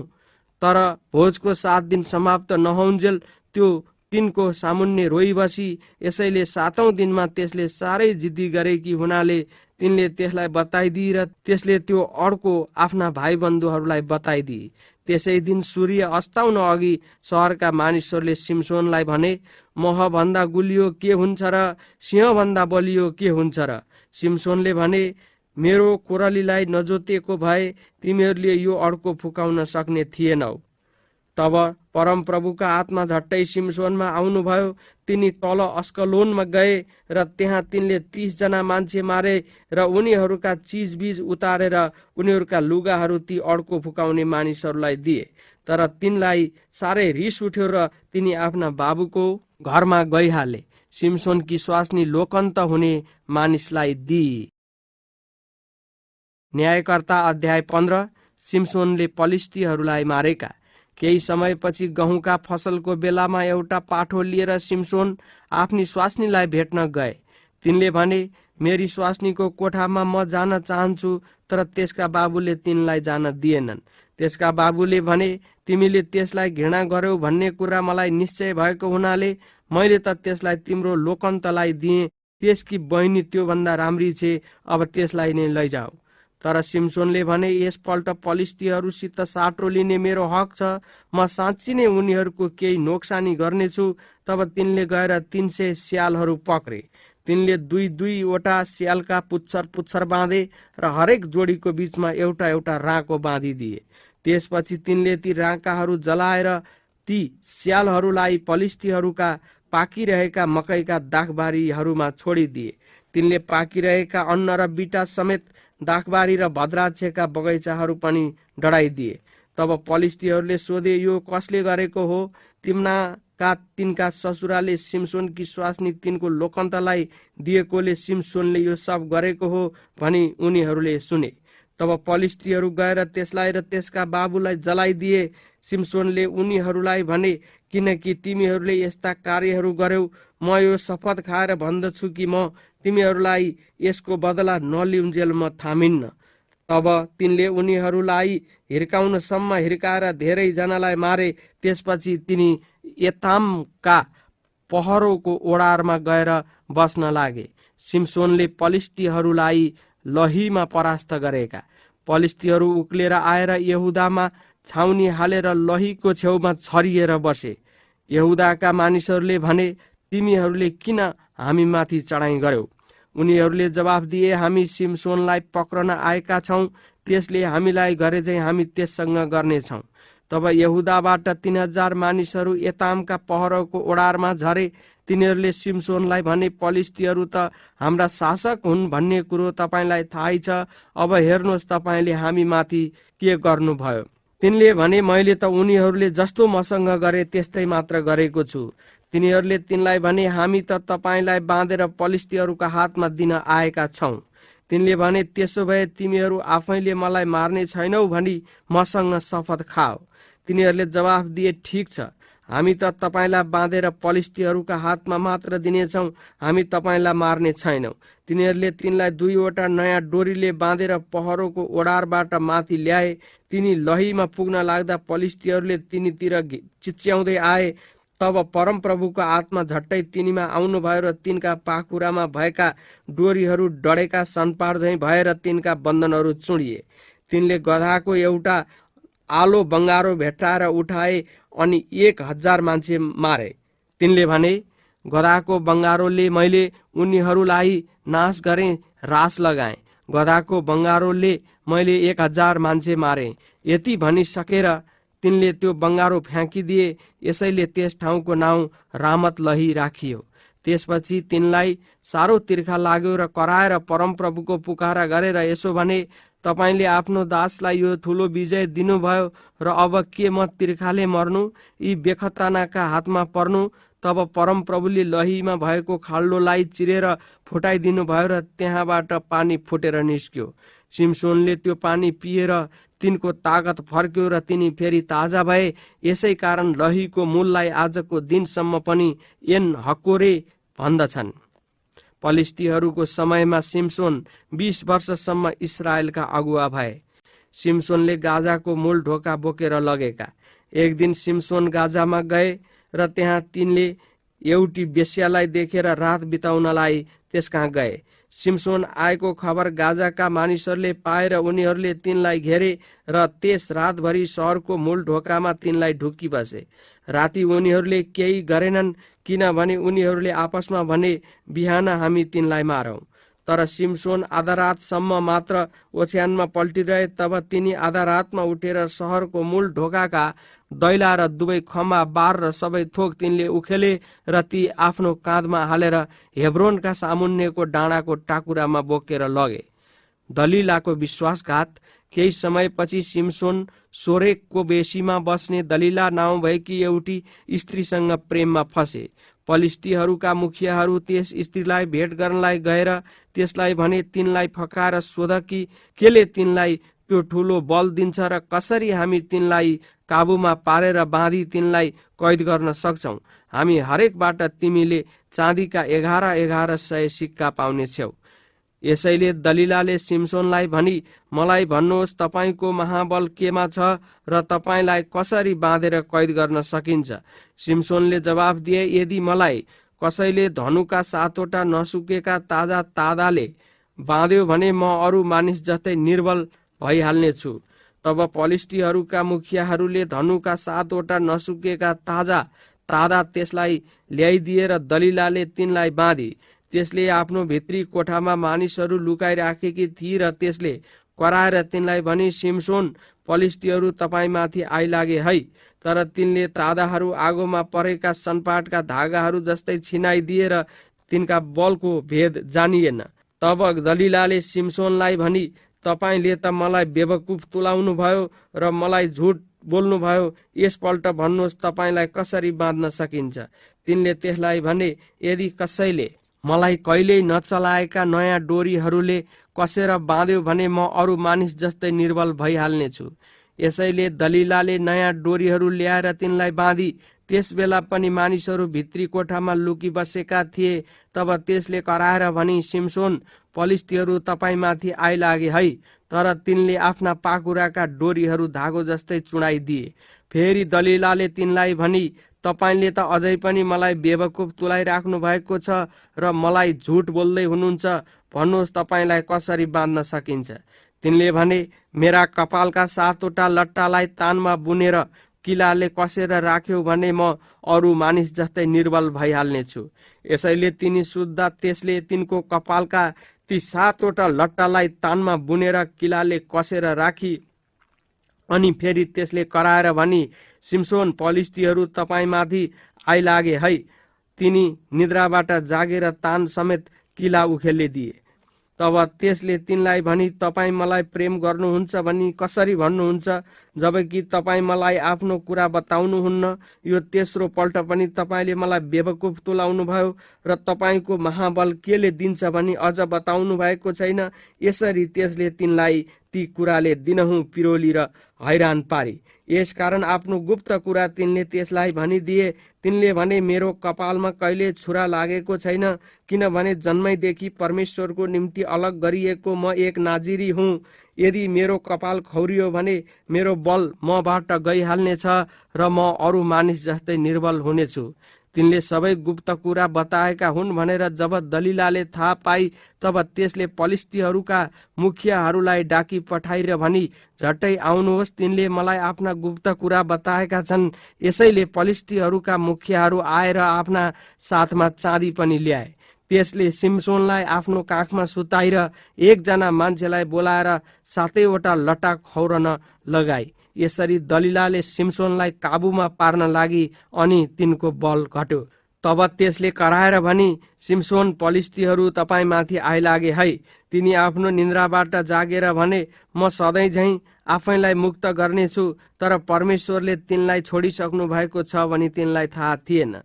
तर भोजको 7 दिन समाप्त नहुन्जेल त्यो तिनको सामुन्ने रोइ बसी। यसैले 7औं दिनमा त्यसले साह्रै जिद्दी गरेकी हुनाले तिनले त्यसलाई बताइदिए र त्यसले त्यो अड्को आफ्ना भाइबन्धुहरूलाई बताइदिए। त्यसै दिन सूर्य अस्ताउन अघि सहरका मानिसहरूले सिम्सोनलाई भने, महभन्दा गुलियो के हुन्छ र सिंहभन्दा बलियो के हुन्छ र? सिम्सोनले भने, मेरो कोरलीलाई नजोतेको भए तिमीहरूले यो अड्को फुकाउन सक्ने थिएनौ। तब परमप्रभुका आत्मा झट्टै सिम्सोनमा आउनुभयो। तिनी तल अस्कलोनमा गए र त्यहाँ तिनले 30 जना मान्छे मारे र उनीहरूका चिजबिज उतारेर उनीहरूका लुगाहरू ती अड्को फुकाउने मानिसहरूलाई दिए। तर तिनलाई साह्रै रिस उठ्यो र तिनी आफ्ना बाबुको घरमा गइहाले। सिम्सोनकी स्वास्नी लोकन्त हुने मानिसलाई दिए। न्यायकर्ता अध्याय 15। सिम्सोनले पलिस्तीहरूलाई मारेका। केही समयपछि गहुँका फसलको बेलामा एउटा पाठो लिएर सिम्सोन आफ्नी स्वास्नीलाई भेट्न गए। तिनले भने, मेरी स्वास्नीको कोठामा म जान चाहन्छु। तर त्यसका बाबुले तिनलाई जान दिएनन्। त्यसका बाबुले भने, तिमीले त्यसलाई घृणा गर्यौ भन्ने कुरा मलाई निश्चय भएको हुनाले मैले त त्यसलाई तिम्रो लोकन्तलाई दिएँ। त्यसकी बहिनी त्योभन्दा राम्री छे, अब त्यसलाई नै लैजाऊ। तर सिम्सोनले भने, यसपल्ट पलिस्तीहरूसित साटो लिने मेरो हक छ। म साँच्ची नै उनीहरूको केही नोक्सानी गर्नेछु। तब तिनले गएर 300 स्यालहरू पक्रे। तिनले 2-2वटा स्यालका पुच्छर बाँधे र हरेक जोडीको बीचमा एउटा एउटा राँको बाँधिदिए। त्यसपछि तिनले ती राँकाहरू जलाएर ती स्यालहरूलाई पलिस्तीहरूका पाकिरहेका मकैका दाखबारीहरूमा छोडिदिए। तिनले पाकिरहेका अन्न र बिटा समेत दाखबारी र भद्राक्षका बगैँचाहरू पनि डढाइदिए। तब पलिस्तीहरूले सोधे, यो कसले गरेको हो? तिनका ससुराले सिम्सोनकी स्वास्नी तिनको लोकन्तलाई दिएकोले सिम्सोनले यो सब गरेको हो भनी उनीहरूले सुने। तब पलिस्तीहरू गएर त्यसलाई र त्यसका बाबुलाई जलाइदिए। सिम्सोनले उनीहरूलाई भने, किनकि तिमीहरूले यस्ता कार्यहरू गर्यौ, म यो शपथ खाएर भन्दछु कि म तिमीहरूलाई यसको बदला नलिउन्जेल म थामिन्न। तब तिनले उनीहरूलाई हिर्काउनसम्म हिर्काएर धेरै जनालाई मारे। त्यसपछि तिनी एतामका पहरोको ओडारमा गएर बस्न लागे। सिम्सोनले पलिस्तीहरूलाई लहीमा परास्त गरेका। पलिस्तीहरू उक्लेर आएर यहुदामा छाउनी हालेर लहीको छेउमा छरिएर बसे। यहुदाका मानिसहरूले भने, तिमीहरूले किन हामीमाथि चढाइ गर्यौ? उनीहरूले जवाफ दिए, हामी सिम्सोनलाई पक्रन आएका छौँ। त्यसले हामीलाई गरे चाहिँ हामी त्यससँग गर्नेछौँ। तब यहुदाबाट 3000 मानिसहरू एतामका पहरोको ओडारमा झरे। तिनीहरूले सिम्सोनलाई भने, पलिस्तीहरू त हाम्रा शासक हुन् भन्ने कुरो तपाईँलाई थाहै छ। अब हेर्नुहोस्, तपाईँले हामीमाथि के गर्नुभयो। तिनले भने, मैले त उनीहरूले जस्तो मसँग गरे त्यस्तै मात्र गरेको छु। तिनीहरूले तिनलाई भने, हामी त तपाईँलाई बाँधेर पलिस्तीहरूका हातमा दिन आएका छौँ। तिनले भने, त्यसो भए तिमीहरू आफैले मलाई मार्ने छैनौ भनी मसँग शपथ खाओ। तिनीहरूले जवाफ दिए, ठिक छ, हामी त तपाईलाई बाँधेर पलिस्तीहरूका हातमा मात्र दिनेछौँ, हामी तपाईलाई मार्ने छैनौँ। तिनीहरूले तिनलाई 2वटा नयाँ डोरीले बाँधेर पहरोको ओडारबाट माथि ल्याए। तिनी लहीमा पुग्न लाग्दा पलिस्तीहरूले तिनीतिर चिच्याउँदै आए। तब परमप्रभुको आत्मा झट्टै तिनीमा आउनुभयो र तिनका पाखुरामा भएका डोरीहरू डढेका सनपार झैँ भएर तिनका बन्धनहरू चुडिए। तिनले गधाको एउटा आलो बङ्गारो भेट्टाएर उठाए अनि 1000 मान्छे मारे। तिनले भने, गधाको बङ्गारोले मैले उनीहरूलाई नाश गरेँ, रास लगाएँ। गधाको बङ्गारोले मैले 1000 मान्छे मारे। यति भनिसकेर तिनले त्यो बङ्गारो फ्याँकिदिए। यसैले त्यस ठाउँको नाउँ रामत लही राखियो। त्यसपछि तिनलाई साह्रो तिर्खा लाग्यो र कराएर परमप्रभुको पुकारा गरेर यसो भने, तपाईले आफ्नो दासलाई यो ठुलो विजय दिनुभयो र अब के म तिर्खाले मर्नु, यी बेखतनाका हातमा पर्नु? तब परमप्रभुले लहीमा भएको खाल्डोलाई चिरेर फुटाइदिनु भयो र त्यहाँबाट पानी फुटेर निस्क्यो। सिमसोनले त्यो पानी पिएर तिनको तागत फर्क्यो र तिनी फेरि ताजा भए। यसै कारण लहीको मूललाई आजको दिनसम्म पनि एन हकोरे भन्दछन्। पलिस्तीहरूको समयमा सिमसोन 20 वर्षसम्म इस्राएलका अगुवा भए। सिमसोनले गाजाको मूल ढोका बोकेर लगेका। एक दिन सिमसोन गाजामा गए र त्यहाँ तिनले एउटी बेस्यालाई देखेर रात बिताउनलाई त्यसकहाँ गए। सिमसोन आएको खबर गाजाका मानिसहरूले पाएर उनीहरूले तिनलाई घेरे र त्यस रातभरि सहरको मूल ढोकामा तिनलाई ढुकी बसे। राति उनीहरूले केही गरेनन्, किनभने उनीहरूले आपसमा भने, बिहान हामी तिनलाई मारौँ। तर सिमसोन आधा रातसम्म मात्र ओछ्यानमा पल्टिरहे। तब तिनी आधा रातमा उठेर सहरको मूल ढोकाका दैला र दुवै खम्बा, बार र सबै थोक तिनले उखेले र ती आफ्नो काँधमा हालेर हेब्रोनका सामुन्नेको डाँडाको टाकुरामा बोकेर लगे। दलिलाको विश्वासघात। केही समयपछि सिमसोन सोरेकको बेसीमा बस्ने दलिला नाउँ भएकी एउटी स्त्रीसँग प्रेममा फसे। पलिस्तीहरूका मुखियाहरू त्यस स्त्रीलाई भेट गर्नलाई गएर त्यसलाई भने, तिनलाई फकाएर सोध कि केले तिनलाई त्यो ठुलो बल दिन्छ र कसरी हामी तिनलाई काबुमा पारेर बाँधी तिनलाई कैद गर्न सक्छौँ। हामी हरेकबाट तिमीले चाँदीका 1100 सिक्का पाउनेछौ। यसैले दलिलाले सिमसोनलाई भनी, मलाई भन्नुहोस् तपाईको महाबल केमा छ र तपाईलाई कसरी बाँधेर कैद गर्न सकिन्छ? सिमसोनले जवाफ दिए, यदि मलाई कसैले धनुका 7वटा नसुकेका ताजा तादाले बाँध्यो भने म अरू मानिस जस्तै निर्बल भइहाल्ने छु। तब पलिस्तीहरूका मुखियाहरूले धनुका 7वटा नसुकेका ताजा तादा त्यसलाई ल्याइदिए र दलिलाले तिनलाई बाँधी। त्यसले आफ्नो भित्री कोठामा मानिसहरू लुकाइराखेकी थिए र त्यसले कराएर तिनलाई भनी, सिमसोन, पलिस्तीहरू तपाईमाथि आइलागे है। तर तिनले तादाहरू आगोमा परेका सनपाटका धागाहरू जस्तै छिनाइदिए र तिनका बलको भेद जानिएन। तब दलिलाले सिमसोनलाई भनी, तपाईले त मलाई बेवकुफ तुलाउनु भयो र मलाई झुट बोल्नुभयो। यसपल्ट भन्नुहोस् तपाईलाई कसरी बाँध्न सकिन्छ? तिनले त्यसलाई भने, यदि कसैले मलाई कहिल्यै नचलाएका नयाँ डोरीहरूले कसेर बाँध्यो भने म अरू मानिस जस्तै निर्बल भइहाल्ने छु। यसैले दलिलाले नयाँ डोरीहरू ल्याएर तिनलाई बाँधी। त्यस बेला पनि मानिसहरू भित्री कोठामा लुकी बसेका थिए। तब त्यसले कराएर भनी, सिमसोन, पलिस्तीहरू तपाईमाथि आइलागे है। तर तिनले आफ्ना पाखुराका डोरीहरू धागो जस्तै चुडाइदिए। फेरि दलिलाले तिनलाई भनी, तपाईले त अझै पनि मलाई बेवकुफ तुलाइराख्नु भएको छ र मलाई झुट बोल्दै हुनुहुन्छ। भन्नुहोस् तपाईलाई कसरी बाँध्न सकिन्छ? तिनले भने, मेरा कपालका 7वटा लट्टालाई तानमा बुनेर किलाले कसेर राख्यो भने म अरू मानिस जस्तै निर्बल भइहाल्ने छु। यसैले तिनी सुत्दा त्यसले तिनको कपालका ती 7वटा लट्टालाई तानमा बुनेर किलाले कसेर राखी। अनि फेरि त्यसले कराएर भनी, सिमसोन, पलिस्तीहरू तपाईमाथि आइलागे है। तिनी निद्राबाट जागेर तान समेत किला उखेलिदिए। तब त्यसले तिनलाई भनी, तपाईँ मलाई प्रेम गर्नुहुन्छ भनी कसरी भन्नुहुन्छ? जबकि तपाईँ मलाई आफ्नो कुरा बताउनुहुन्न। यो तेस्रो पल्ट पनि तपाईँले मलाई बेवकुफ तुलाउनु भयो र तपाईँको महाबल केले दिन्छ भनी अझ बताउनु भएको छैन। यसरी त्यसले तिनलाई ती कुराले दिनहुँ पिरोली र हैरान पारी। यसकारण आफ्नो गुप्त कुरा तिनले त्यसलाई भनिदिए। तिनले भने, मेरो कपालमा कहिले छुरा लागेको छैन, किनभने जन्मैदेखि परमेश्वरको निम्ति अलग गरिएको म एक नाजिरी हुँ। यदि मेरो कपाल खौरियो भने मेरो बल मबाट गइहाल्नेछ र म अरू मानिस जस्तै निर्बल हुनेछु। तिनले सबै गुप्त कुरा बताएका हुन् भनेर जब दलिलाले थाहा पाई, तब त्यसले पलिस्तीहरूका मुखियाहरूलाई डाकी पठाएर भनी, झट्टै आउनुहोस्, तिनले मलाई आफ्ना गुप्त कुरा बताएका छन्। यसैले पलिस्तीहरूका मुखियाहरू आएर आफ्ना साथमा चाँदी पनि ल्याए। त्यसले सिमसोनलाई आफ्नो काखमा सुताएर एकजना मान्छेलाई बोलाएर 7वटा लट्टा खौरन लगाई। यसरी दलिलाले सिमसोनलाई काबुमा पार्न लागि अनि तिनको बल घट्यो। तब त्यसले कराएर भनी, सिमसोन, पलिस्तीहरू तपाईमाथि आइलागे है। तिनी आफ्नो निन्द्राबाट जागेर भने, म सधैँ झैँ आफैलाई मुक्त गर्नेछु, तर परमेश्वरले तिनलाई छोडिसक्नु भएको छ भनी तिनलाई थाहा थिएन।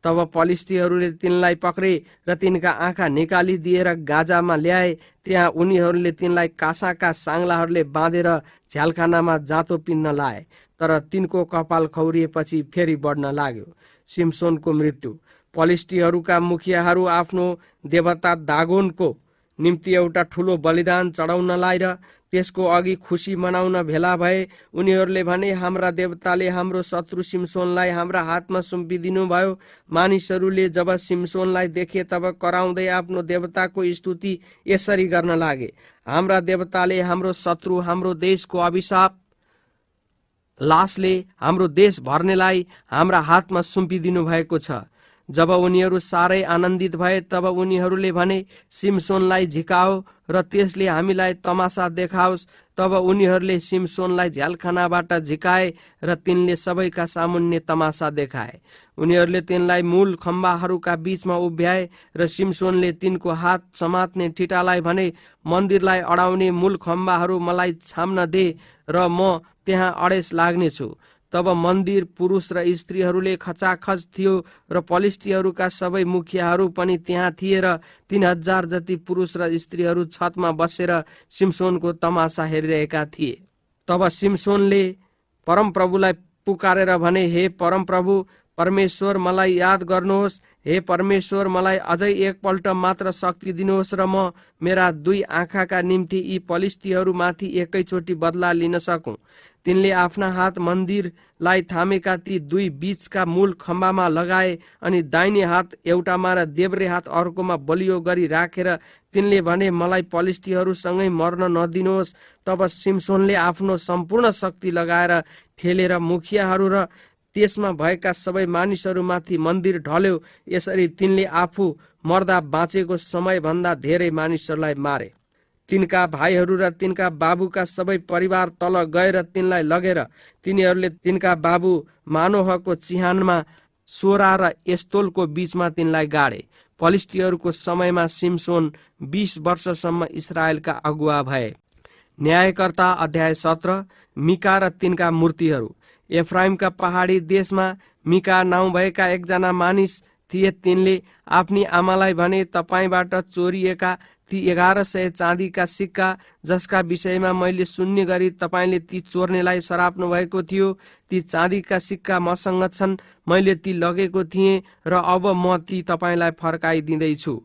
तब पलिस्तीहरूले तिनलाई पक्रे र तिनका आँखा निकालिदिएर गाजामा ल्याए। त्यहाँ उनीहरूले तिनलाई काँसाका साङ्लाहरूले बाँधेर झ्यालखानामा जाँतो पिन्न लाए। तर तिनको कपाल खौरिएपछि फेरि बढ्न लाग्यो। सिमसोनको मृत्यु। पलिस्तीहरूका मुखियाहरू आफ्नो देवता दागोनको निम्ति एउटा ठुलो बलिदान चढाउनलाई र त्यसको अघि खुसी मनाउन भेला भए। उनीहरूले भने, हाम्रा देवताले हाम्रो शत्रु सिमसोनलाई हाम्रा हातमा सुम्पिदिनु भयो। मानिसहरूले जब सिमसोनलाई देखे तब कराउँदै आफ्नो देवताको स्तुति यसरी गर्न लागे, हाम्रा देवताले हाम्रो शत्रु, हाम्रो देशको अभिशाप लासले हाम्रो देश भर्नेलाई हाम्रा हातमा सुम्पिदिनु भएको छ। जब उनीहरू साह्रै आनन्दित भए तब उनीहरूले भने, सिमसोनलाई झिकाओ र त्यसले हामीलाई तमासा देखाओस्। तब उनीहरूले सिमसोनलाई झ्यालखानाबाट झिकाए र तिनले सबैका सामुन्ने तमासा देखाए। उनीहरूले तिनलाई मूल खम्बाहरूका बीचमा उभ्याए र सिमसोनले तिनको हात समात्ने ठिटालाई भने, मन्दिरलाई अडाउने मूल खम्बाहरू मलाई छाम्न दे र म त्यहाँ अडेस लाग्नेछु। तब मन्दिर पुरुष र स्त्रीहरूले खचाखच थियो र पलिस्तीहरूका सबै मुखियाहरू पनि त्यहाँ थिए र 3000 जति पुरुष र स्त्रीहरू छतमा बसेर सिमसोनको तमासा हेरिरहेका थिए। तब सिमसोनले परमप्रभुलाई पुकारेर भने, हे परमप्रभु परमेश्वर, मलाई याद गर्नुहोस्। हे परमेश्वर, मलाई अझै एकपल्ट मात्र शक्ति दिनुहोस् र म मेरा 2 आँखाका निम्ति यी पलिस्तीहरूमाथि एकैचोटि बदला लिन सकूं। तिनले आफ्ना हात मन्दिरलाई थामेका ती 2 बीचका मूल खम्बामा लगाए अनि दाहिने हात एउटामा र देब्रे हात अर्कोमा बलियो गरी राखेर तिनले भने, मलाई पलिस्तीहरूसँगै मर्न नदिनुहोस्। तब सिमसोनले आफ्नो सम्पूर्ण शक्ति लगाएर ठेलेर मुखियाहरू र त्यसमा भएका सबै मानिसहरूमाथि मन्दिर ढल्यो। यसरी तिनले आफू मर्दा बाँचेको समयभन्दा धेरै मानिसहरूलाई मारे। तिनका भाइहरू र तिनका बाबुका सबै परिवार तल गएर तिनलाई लगेर तिनीहरूले तिनका बाबु मानोहको चिहानमा सोरा र एस्तोलको बीचमा तिनलाई गाडे। पलिस्तीहरूको समयमा सिमसोन 20 वर्षसम्म इस्राएलका अगुवा भए। न्यायकर्ता अध्याय 17। मिका र तिनका मूर्तिहरू। एफ्राइमका पहाडी देशमा मिका नाउँ भएका एकजना मानिस थिए। तिनले आफ्नी आमालाई भने, तपाईबाट चोरिएका ती 1100 चाँदीका सिक्का जसका विषयमा मैले सुन्ने गरी तपाईँले ती चोर्नेलाई सराप्नु भएको थियो, ती चाँदीका सिक्का मसँग छन्। मैले ती लगेको थिएँ र अब म ती तपाईँलाई फर्काइदिँदैछु।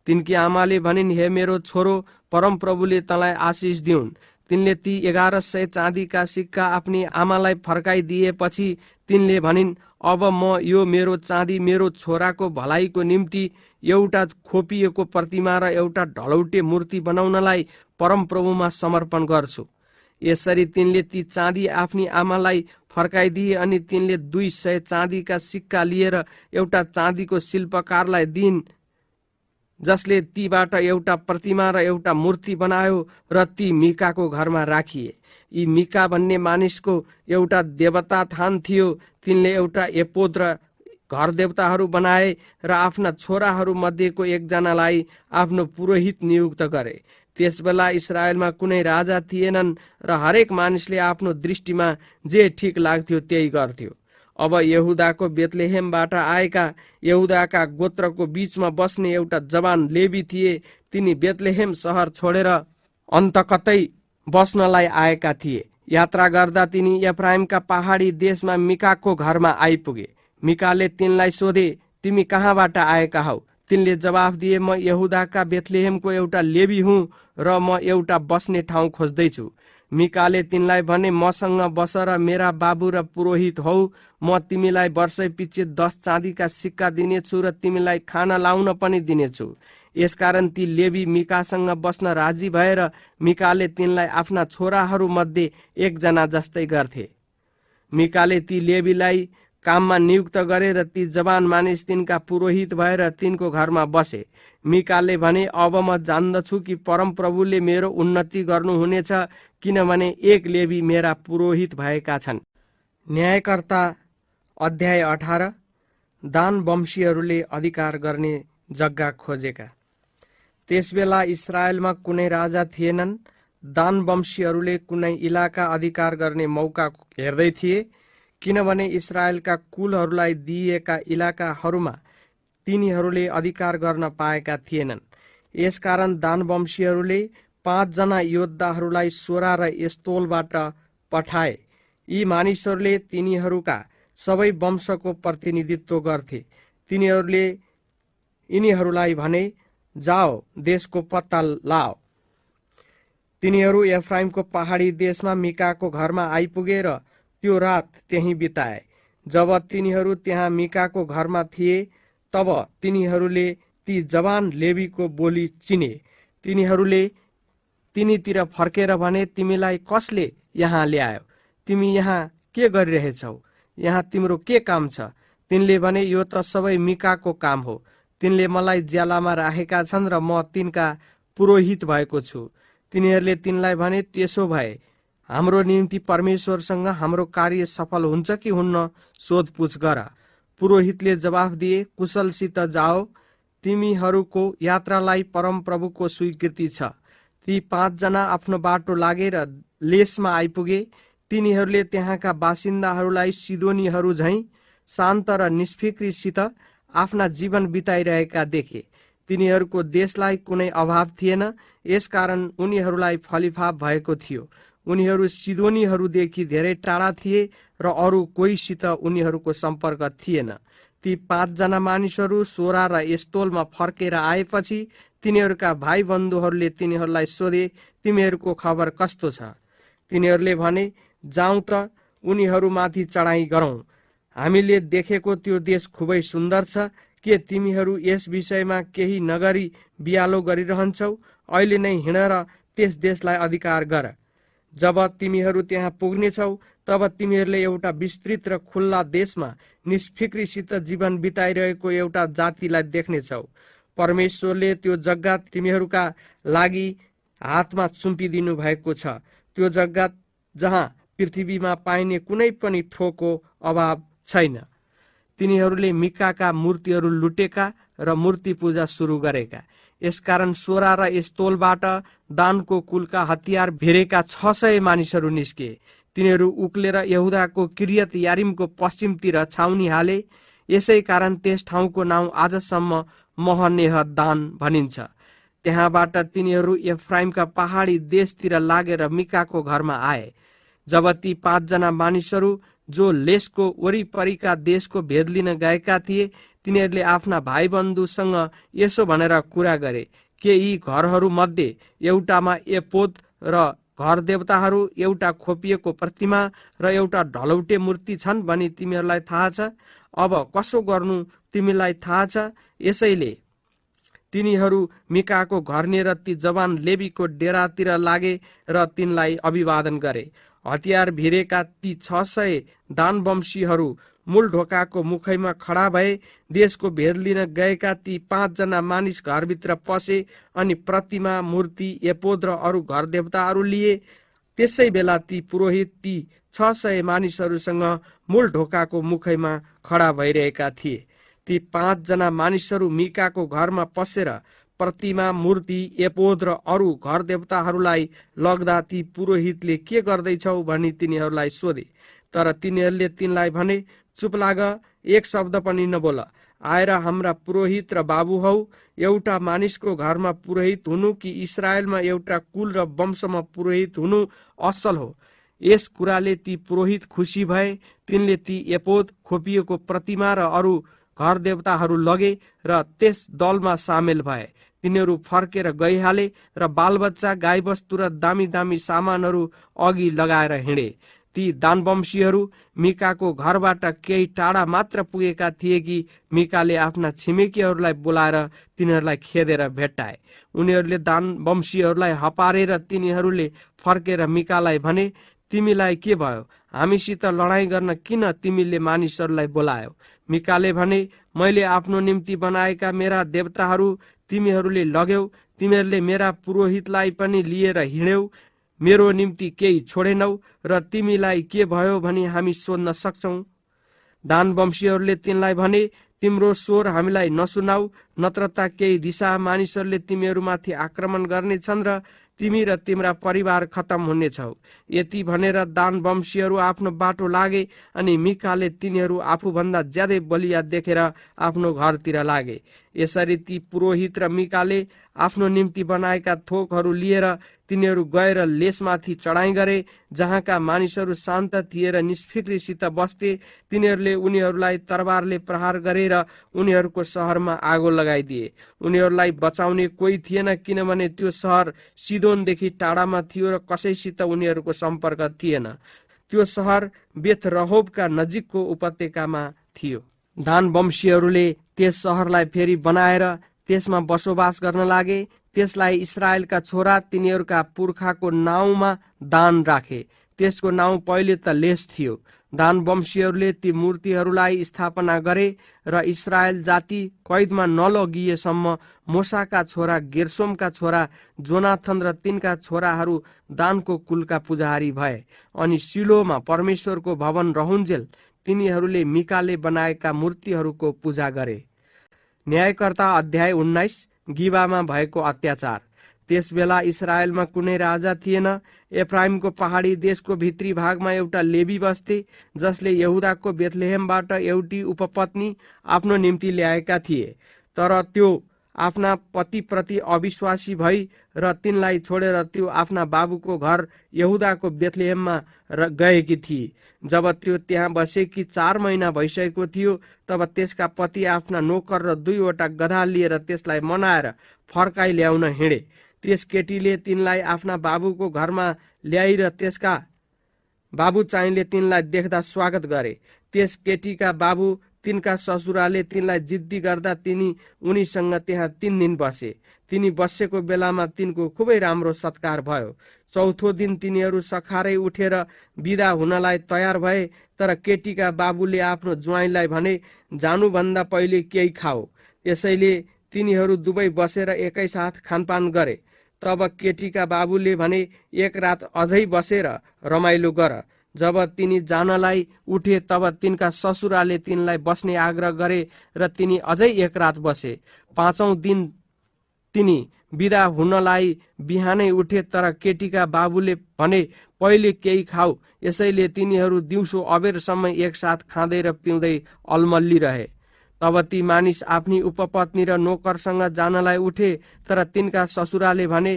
तिनकी आमाले भनिन्, हे मेरो छोरो, परमप्रभुले तँलाई आशिष दिउन्। तिनले ती 1100 चाँदीका सिक्का आफ्नी आमालाई फर्काइदिएपछि तिनले भनिन्, अब म यो मेरो चाँदी मेरो छोराको भलाइको निम्ति एउटा खोपिएको प्रतिमा र एउटा ढलौटे मूर्ति बनाउनलाई परमप्रभुमा समर्पण गर्छु। यसरी तिनले ती चाँदी आफ्नी आमालाई फर्काइदिए अनि तिनले 200 चाँदीका सिक्का लिएर एउटा चाँदीको शिल्पकारलाई दिइन्, जसले तीबाट एउटा प्रतिमा र एउटा मूर्ति बनायो र ती मिकाको घरमा राखिए। यी मिका भन्ने मानिसको एउटा देवता थान थियो। तिनले एउटा एपोद र घर देवताहरू बनाए र आफ्ना छोराहरू मध्येको एकजनालाई आफ्नो पुरोहित नियुक्त गरे। त्यसबेला इस्रायलमा कुनै राजा थिएनन् र हरेक मानिसले आफ्नो दृष्टिमा जे ठिक लाग्थ्यो त्यही गर्थ्यो। अब यहुदाको बेथलेहेमबाट आएका यहुदाका गोत्रको बीचमा बस्ने एउटा जवान लेवी थिए। तिनी बेथलेहेम शहर छोडेर अन्त कतै बस्नलाई आएका थिए। यात्रा गर्दा तिनी एफ्राइमका पहाडी देशमा मिकाको घरमा आइपुगे। मिकाले तिनलाई सोधे, तिमी कहाँबाट आएका हौ? तिनले जवाफ दिए, म यहुदाका बेथलेहेमको एउटा लेवी हुँ र म एउटा बस्ने ठाउँ खोज्दैछु। मिकाले तिनलाई भने, मसँग बस र मेरा बाबु र पुरोहित हौ। म तिमीलाई वर्षै पछि 10 चाँदीका सिक्का दिनेछु र तिमीलाई खाना लाउन पनि दिनेछु। यसकारण ती लेवी मिकासँग बस्न राजी भएर मिकाले तिनलाई आफ्ना छोराहरू मध्ये एकजना जस्तै गर्थे। मिकाले ती लेवीलाई काममा नियुक्त गरेर ती जवान मानिस तिनका पुरोहित भएर तिनको घरमा बसे। मिकाले भने, अब म जान्दछु कि परमप्रभुले मेरो उन्नति गर्नुहुनेछ, किनभने एक लेवी मेरा पुरोहित भएका छन्। न्यायकर्ता अध्याय 18। दान वंशीहरूले अधिकार गर्ने जग्गा खोजेका। त्यसबेला इस्रायलमा कुनै राजा थिएनन्। दान वंशीहरूले कुनै इलाका अधिकार गर्ने मौका हेर्दै थिए, किनभने इस्रायलका कुलहरूलाई दिइएका इलाकाहरूमा तिनीहरूले अधिकार गर्न पाएका थिएनन्। यसकारण दान वंशीहरूले 5 जना योद्धाहरूलाई सोरा र एस्तोलबाट पठाए। यी मानिसहरूले तिनीहरूका सबै वंशको प्रतिनिधित्व गर्थे। तिनीहरूले यिनीहरूलाई भने, जाओ देशको पत्ता लाओ। तिनीहरू एफ्राइमको पहाडी देशमा मिकाको घरमा आइपुगे र त्यो रात त्यहीँ बिताए। जब तिनीहरू त्यहाँ मिकाको घरमा थिए तब तिनीहरूले ती जवान लेवीको बोली चिने। तिनीहरूले तिनीतिर फर्केर भने, तिमीलाई कसले यहाँ ल्यायो? तिमी यहाँ के गरिरहेछौ? यहाँ तिम्रो के काम छ? तिनले भने, यो त सबै मिकाको काम हो। तिनले मलाई ज्यालामा राखेका छन् र म तिनका पुरोहित भएको छु। तिनीहरूले तिनलाई भने, त्यसो भए हाम्रो निम्ति परमेश्वरसँग हाम्रो कार्य सफल हुन्छ कि हुन्न, सोधपुछ गर। पुरोहितले जवाफ दिए, कुशलसित जाओ, तिमीहरूको यात्रालाई परमप्रभुको स्वीकृति छ। ती 5 जना आफ्नो बाटो लागेर लेसमा आइपुगे। तिनीहरूले त्यहाँका बासिन्दाहरूलाई सिदोनीहरू झैं शान्त र निष्फिक्रीसित आफ्ना जीवन बिताइरहेका देखे। तिनीहरूको देशलाई कुनै अभाव थिएन, यसकारण उनीहरूलाई फलिफाप भएको थियो। उनीहरू सिदोनीहरूदेखि धेरै टाढा थिए र अरू कोहीसित उनीहरूको सम्पर्क थिएन। ती 5 जना मानिसहरू सोरा र एस्तोलमा फर्केर आएपछि तिनीहरूका भाइ बन्धुहरूले तिनीहरूलाई सोधे, तिमीहरूको खबर कस्तो छ? तिनीहरूले भने, जाउँ त उनीहरूमाथि चढाई गरौँ। हामीले देखेको त्यो देश खुबै सुन्दर छ। के तिमीहरू यस विषयमा केही नगरी बियालो गरिरहन्छौ? अहिले नै हिँडेर त्यस देशलाई अधिकार गर। जब तिमीहरू त्यहाँ पुग्नेछौ तब तिमीहरूले एउटा विस्तृत र खुल्ला देशमा निष्फिक्रीसित जीवन बिताइरहेको एउटा जातिलाई देख्नेछौ। परमेश्वरले त्यो जग्गा तिमीहरूका लागि हातमा सुम्पिदिनु भएको छ। त्यो जग्गा जहाँ पृथ्वीमा पाइने कुनै पनि थोकको अभाव छैन। तिनीहरूले मिकाका मूर्तिहरू लुटेका र मूर्ति पूजा सुरु गरेका। यसकारण सोरा र एस्तोलबाट दानको कुलका हतियार भिरेका 600 मानिसहरू निस्के। तिनीहरू उक्लेर यहुदाको किरियत यारिमको पश्चिमतिर छाउनी हाले। यसै कारण त्यस ठाउँको नाउँ आजसम्म महनेह दान भनिन्छ। त्यहाँबाट तिनीहरू एफ्राइमका पहाडी देशतिर लागेर मिकाको घरमा आए। जब ती 5 जना मानिसहरू जो लेसको वरिपरिका देशको भेद लिन गएका थिए, तिनीहरूले आफ्ना भाइ बन्धुसँग यसो भनेर कुरा गरे, के यी घरहरू मध्ये एउटामा एपोद र घर देवताहरू, एउटा खोपिएको प्रतिमा र एउटा ढलौटे मूर्ति छन् भनी तिमीहरूलाई थाहा छ? अब कसो गर्नु तिमीलाई थाहा छ। यसैले तिनीहरू मिकाको घरनेर ती जवान लेवीको डेरातिर लागे र तिनलाई अभिवादन गरे। हतियार भिरेका ती 600 दानवंशीहरू मूल ढोकाको मुखैमा खडा भए। देशको भेद लिन गएका ती 5 जना मानिस घरभित्र पसे अनि प्रतिमा, मूर्ति, एपोद र अरू घर देवताहरू लिए। त्यसै बेला ती पुरोहित ती 600 मानिसहरूसँग मूल ढोकाको मुखैमा खडा भइरहेका थिए। ती 5 जना मानिसहरू मिकाको घरमा पसेर प्रतिमा, मूर्ति, एपोद र अरू घर देवताहरूलाई लग्दा ती पुरोहितले के गर्दैछौ भनी तिनीहरूलाई सोधे। तर तिनीहरूले तिनलाई भने, चुप लाग, एक शब्द पनि नबोल। आएर हाम्रा पुरोहित र बाबु हौ। एउटा मानिसको घरमा पुरोहित हुनु कि इस्राएलमा एउटा कुल र वंशमा पुरोहित हुनु असल हो। यस कुराले ती पुरोहित खुसी भए। तिनले ती एपोद, खोपिएको प्रतिमा र अरू घर देवताहरू लगे र त्यस दलमा सामेल भए। तिनीहरू फर्केर गइहाले र बालबच्चा, गाईबस्तु र दामी दामी सामानहरू अघि लगाएर हिँडे। ती दानवंशीहरू मिकाको घरबाट केही टाढा मात्र पुगेका थिए कि मिकाले आफ्ना छिमेकीहरूलाई बोलाएर तिनीहरूलाई खेदेर भेट्टाए। उनीहरूले दानवंशीहरूलाई हपारेर तिनीहरूले फर्केर मिकालाई भने, तिमीलाई के भयो? हामीसित लडाईँ गर्न किन तिमीले मानिसहरूलाई बोलायौ? मिकाले भने, मैले आफ्नो निम्ति बनाएका मेरा देवताहरू तिमीहरूले लग्यौ। तिमीहरूले मेरा पुरोहितलाई पनि लिएर हिँड्यौ। मेरो निम्ति केही छोडेनौ र तिमीलाई के भयो भनी हामी सोध्न सक्छौ? दानवंशीहरूले तिनलाई भने, तिम्रो स्वर हामीलाई नसुनाऊ, नत्र त केही रिसा मानिसहरूले तिमीहरूमाथि आक्रमण गर्नेछन् र तिमी र तिम्रा परिवार खत्तम हुनेछौ। यति भनेर दानवंशीहरू आफ्नो बाटो लागे अनि मिकाले तिनीहरू आफूभन्दा ज्यादै बलिया देखेर आफ्नो घरतिर लागे। यसरी ती पुरोहित र मिकाले आफ्नो निम्ति बनाएका थोकहरू लिएर तिनीहरू गएर लेसमाथि चढाइ गरे, जहाँका मानिसहरू शान्त थिए र निष्फिक्रीसित बस्थे। तिनीहरूले उनीहरूलाई तरबारले प्रहार गरेर उनीहरूको सहरमा आगो लगाइदिए। उनीहरूलाई बचाउने कोही थिएन, किनभने त्यो सहर सिदोनदेखि टाढामा थियो र कसैसित उनीहरूको सम्पर्क थिएन। त्यो सहर बेथ रहोबका नजिकको उपत्यकामा थियो। दानवंशीहरूले त्यस सहरलाई फेरि बनाएर त्यसमा बसोबास गर्न लागे। त्यसलाई इस्राएलका छोरा तिनीहरूका पुर्खाको नाउँमा दान राखे। त्यसको नाउँ पहिले त लेस थियो। दानवंशीहरूले ती मूर्तिहरूलाई स्थापना गरे र इस्राएल जाति कैदमा नलगिएसम्म मोसाका छोरा गेर्सोमका छोरा जोनाथन र तिनका छोराहरू दानको कुलका पुजारी भए। अनि सिलोमा परमेश्वरको भवन रहुन्जेल तिनीहरूले मिकाले बनाएका मूर्तिहरूको पूजा गरे। न्यायकर्ता अध्याय 19। गिबामा भएको अत्याचार। त्यसबेला इस्राएलमा कुनै राजा थिएन। एफ्राइमको पहाडी देशको भित्री भागमा एउटा लेवी बस्थे, जसले यहुदाको बेथलेहेमबाट एउटी उपपत्नी आफ्नो निम्ति ल्याएका थिए। तर त्यो आफ्ना पतिप्रति अविश्वासी भई र तिनलाई छोडेर त्यो आफ्ना बाबुको घर यहुदाको बेथलेहेममा गएकी थिए। जब त्यो त्यहाँ बसेकी 4 महिना भइसकेको थियो, तब त्यसका पति आफ्ना नोकर र 2वटा गधा लिएर त्यसलाई मनाएर फर्काइ ल्याउन हिँडे। त्यस केटीले तिनलाई आफ्ना बाबुको घरमा ल्याइ र त्यसका बाबु चाहिँले तिनलाई देख्दा स्वागत गरे। त्यस केटीका बाबु तिनका ससुराले तिनलाई जिद्दी गर्दा तिनी उनीसँग त्यहाँ 3 दिन बसे। तिनी बसेको बेलामा तिनको खुबै राम्रो सत्कार भयो। चौथो दिन तिनीहरू सखारै उठेर बिदा हुनलाई तयार भए। तर केटीका बाबुले आफ्नो ज्वाइँलाई भने, जानुभन्दा पहिले केही खाऊ। यसैले तिनीहरू दुवै बसेर एकैसाथ खानपान गरे। तब केटीका बाबुले भने, एक रात अझै बसेर रमाइलो गर। जब तिनी जानलाई उठे तब तिनका ससुराले तिनलाई बस्ने आग्रह गरे र तिनी अझै एक रात बसे। 5औं दिन तिनी बिदा हुनलाई बिहानै उठे। तर केटीका बाबुले भने, पहिले केही खाऊ। यसैले तिनीहरू दिउँसो अबेरसम्म एकसाथ खाँदै र पिउँदै अलमल्ली रहे। तब ती मानिस आफ्नी उपपत्नी र नोकरसँग जानलाई उठे। तर तिनका ससुराले भने,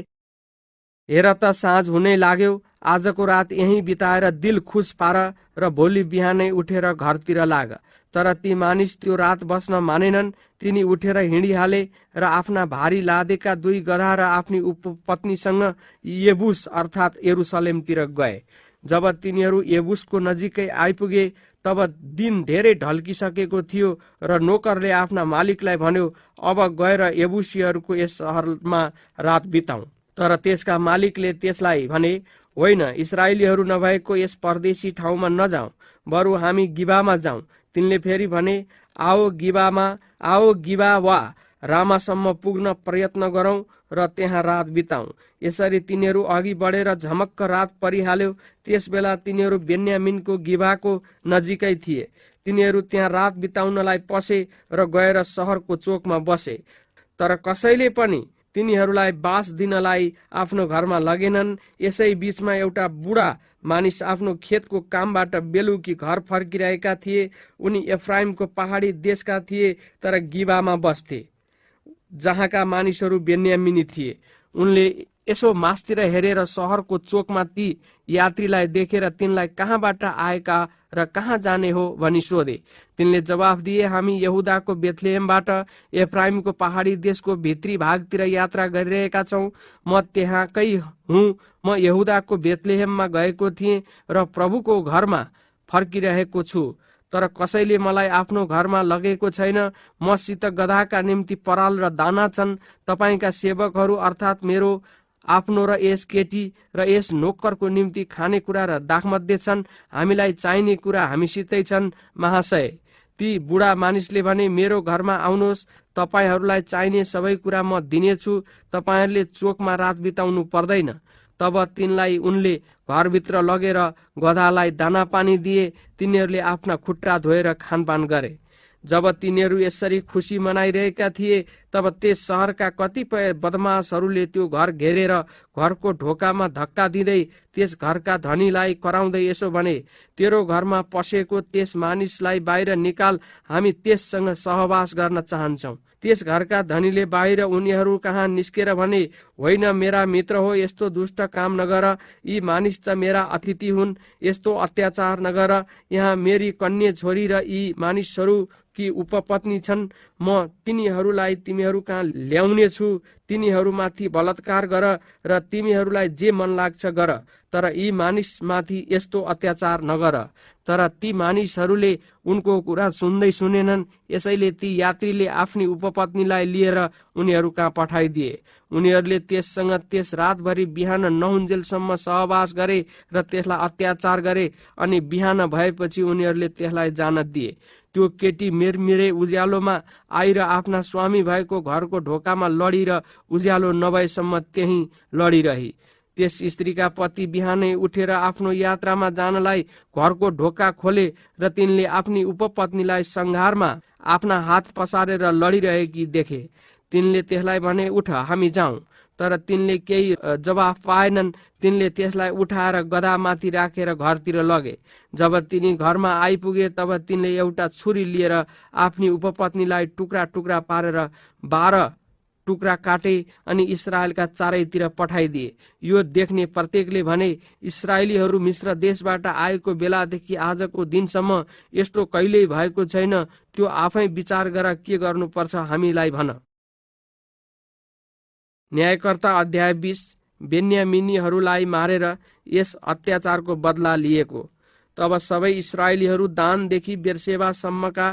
हेर त साँझ हुनै लाग्यो। आजको रात यहीँ बिताएर दिल खुस पार र भोलि बिहानै उठेर घरतिर लाग। तर ती मानिस त्यो रात बस्न मानेनन्। तिनी उठेर हिँडिहाले र आफ्ना भारी लादेका 2 गधा र आफ्नी उपपत्नीसँग येबुस अर्थात् यरुसलेमतिर गए। जब तिनीहरू येबुसको नजिकै आइपुगे तब दिन धेरै ढल्किसकेको थियो र नोकरले आफ्ना मालिकलाई भन्यो, अब गएर येबुसीहरूको यस सहरमा रात बिताउँ। तर त्यसका मालिकले त्यसलाई भने, होइन, इस्राएलीहरू नभएको यस परदेशी ठाउँमा नजाउँ, बरु हामी गिबामा जाउँ। तिनले फेरि भने, आओ गिबा वा रामासम्म पुग्न प्रयत्न गरौँ र त्यहाँ रात बिताउँ। यसरी तिनीहरू अघि बढेर झमक्क रात परिहाल्यो। त्यसबेला तिनीहरू बेन्यामिनको गिबाको नजिकै थिए। तिनीहरू त्यहाँ रात बिताउनलाई पसे र गएर सहरको चोकमा बसे। तर कसैले पनि तिनीहरूलाई बास दिनलाई आफ्नो घरमा लगेनन्। यसै बीचमा एउटा बुढा मानिस आफ्नो खेतको कामबाट बेलुकी घर फर्किरहेका थिए। उनी एफ्राइमको पहाडी देशका थिए, तर गिबामा बस्थे, जहाँका मानिसहरू बेन्यामिनी थिए। उनले यसो मास्तिर हेरेर सहरको चोकमा ती यात्रीलाई देखेर तिनलाई कहाँबाट आएका र कहाँ जाने हो भनी सोधे। तिनले जवाफ दिए, हामी यहुदाको बेथलेहेमबाट एफ्राइमको पहाडी देशको भित्री भागतिर यात्रा गरिरहेका छौं। म त्यहाँकै हुँ। म यहुदाको बेथलेहेममा गएको थिएँ र प्रभुको घरमा फर्किरहेको छु, तर कसैले मलाई आफ्नो घरमा लगेको छैन। मसित गधाका निम्ति पराल र दाना छन्। तपाईका सेवकहरू अर्थात् मेरो आफ्नो र यस केटी र यस नोकरको निम्ति खानेकुरा र दाखमध्ये छन्। हामीलाई चाहिने कुरा हामीसितै छन् महाशय। ती बुढा मानिसले भने, मेरो घरमा आउनुहोस्, तपाईहरूलाई चाहिने सबै कुरा म दिनेछु। तपाईहरूले चोकमा रात बिताउनु पर्दैन। तब तिनलाई उनले घरभित्र लगेर गधालाई दाना पानी दिए। तिनीहरूले आफ्ना खुट्टा धोएर खानपान गरे। जब तिनीहरू यसरी खुसी मनाइरहेका थिए, तब त्यस सहरका कतिपय बदमाशहरूले त्यो घर घेरेर घरको ढोकामा धक्का दिँदै त्यस घरका धनीलाई कराउँदै यसो भने, तेरो घरमा पसेको त्यस मानिसलाई बाहिर निकाल, हामी त्यससँग सहवास गर्न चाहन्छौं। त्यस घरका धनीले बाहिर उनीहरू कहाँ निस्केर भने, होइन, मेरा मित्र हो, यस्तो दुष्ट काम नगर। यी मानिस त मेरा अतिथि हुन्, यस्तो अत्याचार नगर। यहाँ मेरी कन्या छोरी र यी मानिसहरू कि उपपत्नी छन्। म तिनीहरूलाई तिमीहरू कहाँ ल्याउने छु। तिनीहरूमाथि बलात्कार गर र तिमीहरूलाई जे मन लाग्छ गर, तर यी मानिसमाथि यस्तो अत्याचार नगर। तर ती मानिसहरूले उनको कुरा सुन्दै सुनेनन्। यसैले ती यात्रीले आफ्नी उपपत्नीलाई लिएर उनीहरू कहाँ पठाइदिए। उनीहरूले त्यससँग त्यस रातभरि बिहान नहुन्जेलसम्म सहवास गरे र त्यसलाई अत्याचार गरे। अनि बिहान भएपछि उनीहरूले त्यसलाई जान दिए। त्यो केटी मिरमिरे उज्यालोमा आएर आफ्ना स्वामी भएको घरको ढोकामा लडी र उज्यालो नभएसम्म त्यही लडिरही। त्यस स्त्रीका पति बिहानै उठेर आफ्नो यात्रामा जानलाई घरको ढोका खोले र तिनले आफ्नी उपपत्नीलाई संघारमा आफ्ना हात पसारेर लडिरहेकी देखे। तिनले त्यसलाई भने, उठ, हामी जाउँ। तर तिनले केही जवाफ पाएनन्। तिनले त्यसलाई उठाएर गधामाथि राखेर घरतिर लगे। जब तिनी घरमा आइपुगे, तब तिनले एउटा छुरी लिएर आफ्नी उपपत्नीलाई टुक्रा टुक्रा पारेर 12 टुक्रा काटे अनि इस्राएलका चारैतिर पठाइदिए। यो देख्ने प्रत्येकले भने, इस्राएलीहरू मिश्र देशबाट आएको बेलादेखि आजको दिनसम्म यस्तो कहिल्यै भएको छैन। त्यो आफै विचार गर के गर्नुपर्छ, हामीलाई भन। न्यायकर्ता अध्याय 20। बेन्यामिनीहरूलाई मारेर यस अत्याचारको बदला लिएको। तब सबै इस्राएलीहरू दानदेखि बेर्सेबासम्मका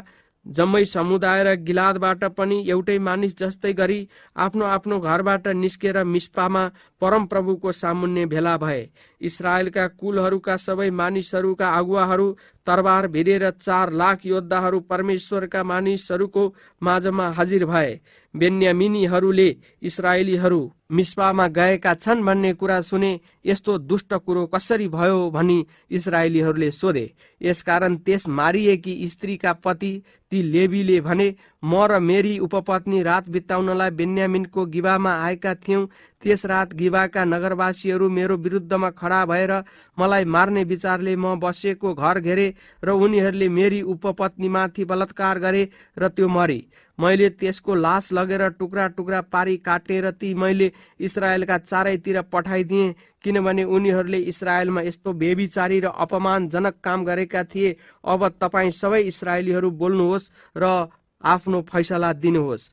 जम्मै समुदाय र गिलादबाट पनि एउटै मानिस जस्तै गरी आफ्नो आफ्नो घरबाट निस्केर मिस्पामा परमप्रभुको सामुन्ने भेला भए। इस्राएलका कुलहरूका सबै मानिसहरूका अगुवाहरू तरबार भिरेर 4 लाख योद्धाहरू परमेश्वरका मानिसहरूको माझमा हाजिर भए। बेन्यामिनीहरूले इस्राएलीहरू मिस्पामा गएका छन् भन्ने कुरा सुने। यस्तो दुष्ट कुरो कसरी भयो भनी इस्राएलीहरूले सोधे। यसकारण त्यस मारिएकी स्त्रीका पति ती लेवीले भने, म र मेरी उपपत्नी रात बिताउनलाई बेन्यामिनको गिबामा आएका थियौं। त्यस रात गिबाका नगरवासीहरू मेरो विरुद्धमा खडा भएर मलाई मार्ने विचारले म बसेको घर घेरे र उनीहरूले मेरी उपपत्नीमाथि बलात्कार गरे र त्यो मरी। मैले त्यसको लास लगेर टुक्रा टुक्रा पारी काटेर ती मैले इस्राएलका चारैतिर पठाइदिए, किनभने उनीहरूले इस्राएलमा यस्तो बेविचारी र अपमानजनक काम गरेका थिए। अब तपाईं सबै इस्राएलीहरू बोल्नुहोस् र आफ्नो फैसला दिनुहोस्।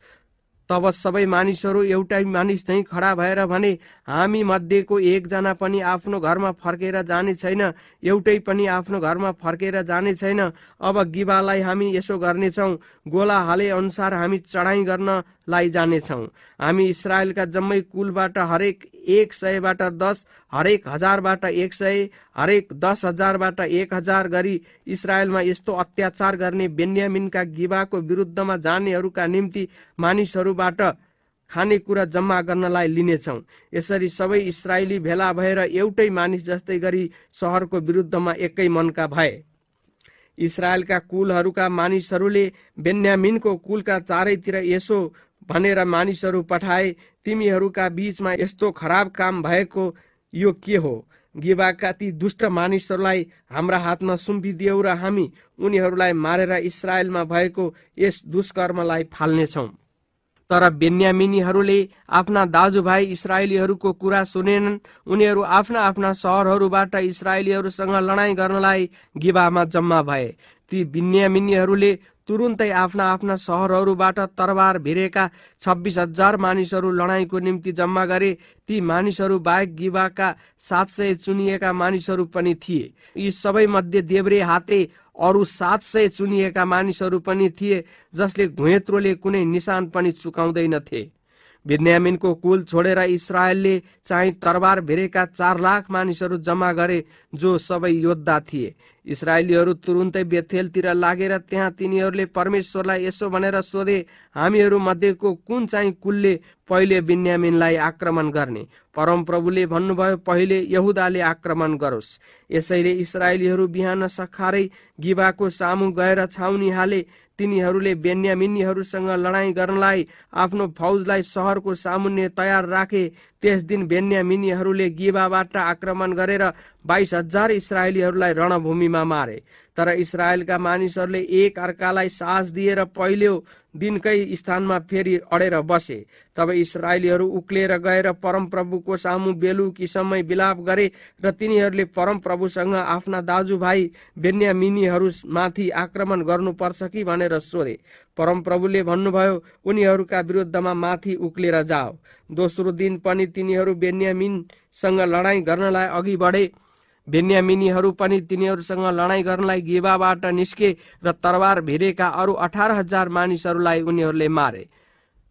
तब सबै मानिसहरू एउटै मानिस चाहिँ खडा भएर भने, हामी मध्येको एकजना पनि आफ्नो घरमा फर्केर जाने छैन, एउटै पनि आफ्नो घरमा फर्केर जाने छैन। अब गिबालाई हामी यसो गर्नेछौँ, गोला हाले अनुसार हामी चढाइ गर्नलाई जानेछौँ। हामी इस्राएलका जम्मै कुलबाट हरेक 100बाट 10, हरेक 1000बाट 100, हरेक 10,000बाट 1000 गरी इस्राएलमा यस्तो अत्याचार गर्ने बेन्यामिनका गिबाको विरुद्धमा जानेहरूका निम्ति मानिसहरूबाट खानेकुरा जम्मा गर्नलाई लिनेछौँ। यसरी सबै इस्राएली भेला भएर एउटै मानिस जस्तै गरी सहरको विरुद्धमा एकै मनका भए। इस्राएलका कुलहरूका मानिसहरूले बेन्यामिनको कुलका चारैतिर यसो भनेर मानिसहरू पठाए। तिमीहरूका बीचमा यस्तो खराब काम भएको यो के हो? गिबाका ती दुष्ट मानिसहरूलाई हाम्रा हातमा सुम्पिदियौ र हामी उनीहरूलाई मारेर इस्राएलमा भएको यस दुष्कर्मलाई फाल्नेछौँ। तर बेन्यामिनीहरूले आफ्ना दाजुभाइ इस्राएलीहरूको कुरा सुनेनन्। उनीहरू आफ्ना आफ्ना सहरहरूबाट इस्राएलीहरूसँग लडाईँ गर्नलाई गिबामा जम्मा भए। ती बेन्यामिनीहरूले तुरुन्तै आफ्ना आफ्ना सहरहरूबाट तरबार भिरेका 26,000 मानिसहरू लडाईँको निम्ति जम्मा गरे। ती मानिसहरू बाहेक गिबाका 700 चुनिएका मानिसहरू पनि थिए। यी सबै मध्ये देब्रे हाते अरू 700 चुनिएका मानिसहरू पनि थिए, जसले घुँयत्रोले कुनै निशान पनि चुकाउँदैनथे। बेन्यामिनको कुल छोडेर इस्राएलले चाहिँ तरबार भिरेका 4 लाख मानिसहरू जम्मा गरे, जो सबै योद्धा थिए। इस्राएलीहरू तुरुन्तै बेथेलतिर लागेर त्यहाँ तिनीहरूले परमेश्वरलाई यसो भनेर सोधे, हामीहरू मध्येको कुन चाहिँ कुलले पहिले बेन्यामिनलाई आक्रमण गर्ने? परमप्रभुले भन्नुभयो, पहिले यहुदाले आक्रमण गरोस्। यसैले इस्राएलीहरू बिहान सखारै गिबाको सामु गएर छाउनी हाले। तिनीहरूले बेन्यामिनीहरूसँग लडाईँ गर्नलाई आफ्नो फौजलाई सहरको सामुन्ने तयार राखे। त्यस दिन बेन्यामिनीहरूले गिबाबाट आक्रमण गरेर 22,000 इस्राएलीहरूलाई रणभूमिमा मारे। तर इस्राएलका मानिसहरूले एक अर्कालाई साहस दिएर पहिलो दिनकै स्थानमा फेरि अडेर बसे। तब इस्राएलीहरू उक्लेर गएर परमप्रभुको सामु बेलुकीसम्म विलाप गरे र तिनीहरूले परमप्रभुसँग आफ्ना दाजुभाइ बेन्यामिनीहरूमाथि आक्रमण गर्नुपर्छ कि भनेर सोधे। परमप्रभुले भन्नुभयो, उनीहरूका विरुद्धमा माथि उक्लेर जाओ। दोस्रो दिन पनि तिनीहरू बेन्यामिनसँग लडाईँ गर्नलाई अघि बढे। बेन्यामिनीहरू पनि तिनीहरूसँग लडाईँ गर्नलाई गिबाबाट निस्के र तरबार भिरेका अरू 18,000 मानिसहरूलाई उनीहरूले मारे।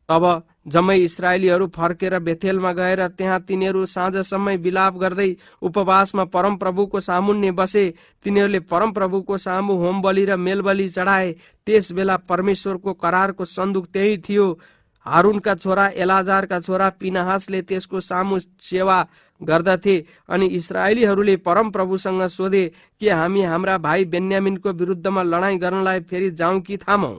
तब जम्मै इस्राएलीहरू फर्केर बेथेलमा गएर त्यहाँ तिनीहरू साँझसम्म विलाप गर्दै उपवासमा परमप्रभुको सामुन्ने बसे। तिनीहरूले परमप्रभुको सामु होम बलि र मेलबलि चढाए। त्यस बेला परमेश्वरको करारको सन्दुक त्यही थियो। हारूनका छोरा एलाजारका छोरा पिनहासले त्यसको सामु सेवा गर्दथे। अनि इस्राएलीहरूले परमप्रभुसँग सोधे कि हामी हाम्रा भाइ बेन्यामिनको विरुद्धमा लडाईँ गर्नलाई फेरि जाउँ कि थामौँ?